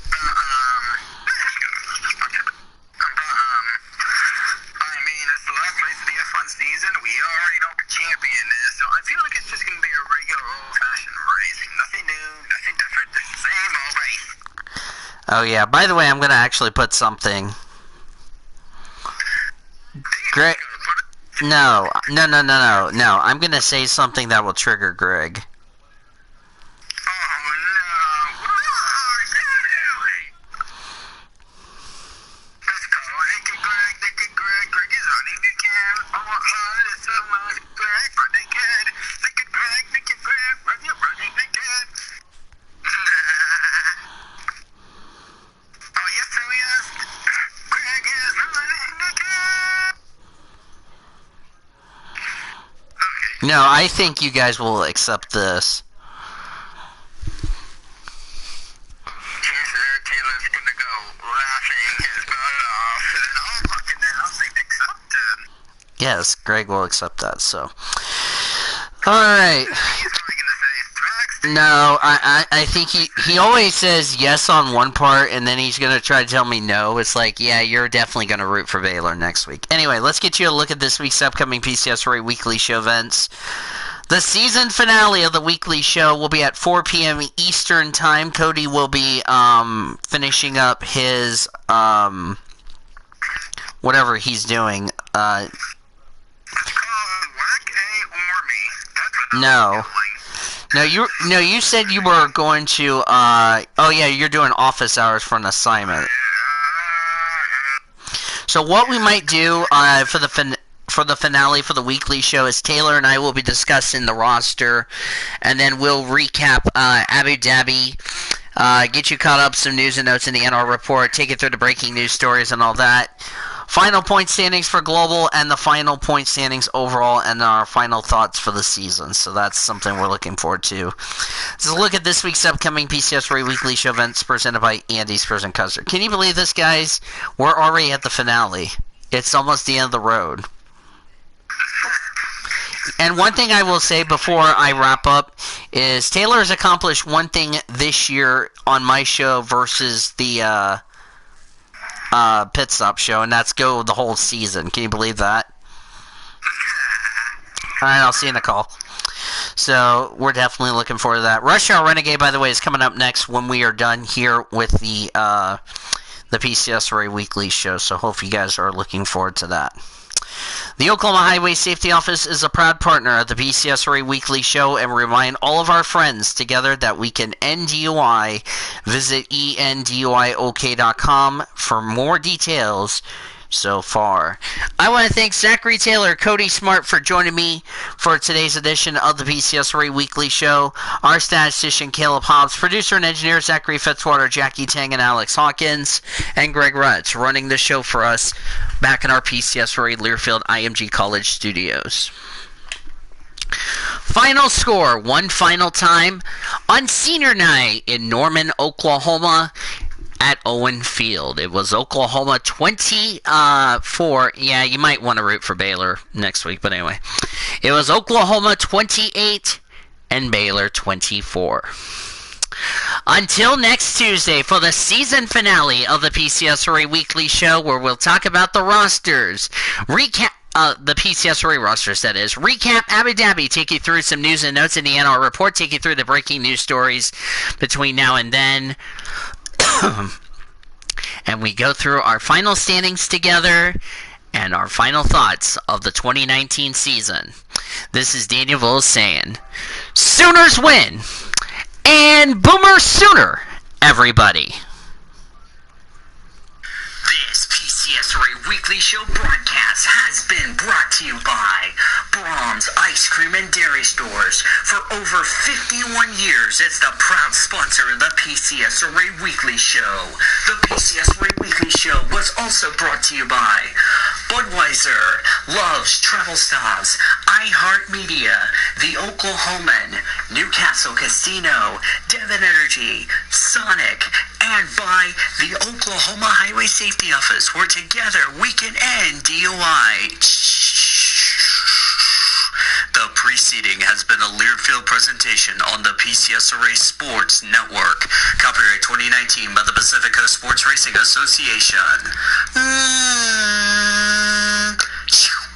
I mean, it's the last race of the F1 season. We already know the champion is, so I feel like it's just going to be a regular old-fashioned race. Nothing new, nothing different, just the same old race. Oh yeah, by the way, I'm going to actually put something. Greg... No. I'm going to say something that will trigger Greg. No, I think you guys will accept this. Taylor's gonna go laughing his butt off, and I'll fucking announcing accepted. Yes, Greg will accept that, so. Alright. He's probably gonna say Strax. No, I think he always says yes on one part, and then he's going to try to tell me no. It's like, yeah, you're definitely going to root for Baylor next week. Anyway, let's get you a look at this week's upcoming PCSRA weekly show events. The season finale of the weekly show will be at 4 p.m. Eastern Time. Cody will be finishing up his whatever he's doing. Whack A or me. That's what No. No, you said you were going to oh yeah, you're doing office hours for an assignment. So what we might do for the finale for the weekly show is Taylor and I will be discussing the roster, and then we'll recap Abu Dhabi, get you caught up some news and notes in the NR report, take you through the breaking news stories and all that. Final point standings for Global and the final point standings overall and our final thoughts for the season. So that's something we're looking forward to. Let's look at this week's upcoming PCSRA weekly show events presented by Andy Spurs and Custer. Can you believe this, guys? We're already at the finale. It's almost the end of the road. And one thing I will say before I wrap up is Taylor has accomplished one thing this year on my show versus the Pit Stop show, and that's go the whole season. Can you believe that? Alright, I'll see you in the call. So, we're definitely looking forward to that. Rush Hour Renegade, by the way, is coming up next when we are done here with the PCSRA weekly show, so hope you guys are looking forward to that. The Oklahoma Highway Safety Office is a proud partner of the PCSRA Weekly Show, and remind all of our friends together that we can end DUI. Visit enduyok.com for more details so far. I want to thank Zachary Taylor, Cody Smart for joining me for today's edition of the PCSRA Weekly Show. Our statistician, Caleb Hobbs, producer and engineer, Zachary Fitzwater, Jackie Tang, and Alex Hawkins, and Greg Rutz running the show for us back in our PCSRA Learfield IMG College studios. Final score, one final time, on senior night in Norman, Oklahoma, at Owen Field. It was Oklahoma 24. Yeah, you might want to root for Baylor next week, but anyway. It was Oklahoma 28 and Baylor 24. Until next Tuesday for the season finale of the PCSRA Weekly Show, where we'll talk about the rosters, recap the PCSRA rosters, that is. Recap Abu Dhabi, take you through some news and notes in the NR report, take you through the breaking news stories between now and then. And we go through our final standings together and our final thoughts of the 2019 season. This is Daniel Voles saying, Sooners win! And Boomer Sooner, everybody! This PCSRA Weekly Show broadcast has been brought to you by Brahms Ice Cream and Dairy Stores. For over 51 years, it's the proud sponsor of the PCSRA Weekly Show. The PCSRA Weekly Show was also brought to you by Budweiser, Love's Travel Stops, iHeartMedia, The Oklahoman, Newcastle Casino, Devon Energy, Sonic, and by the Oklahoma Highway Safety Office, where together we can end DUI. The preceding has been a Learfield presentation on the PCSRA Sports Network. Copyright 2019 by the Pacific Coast Sports Racing Association.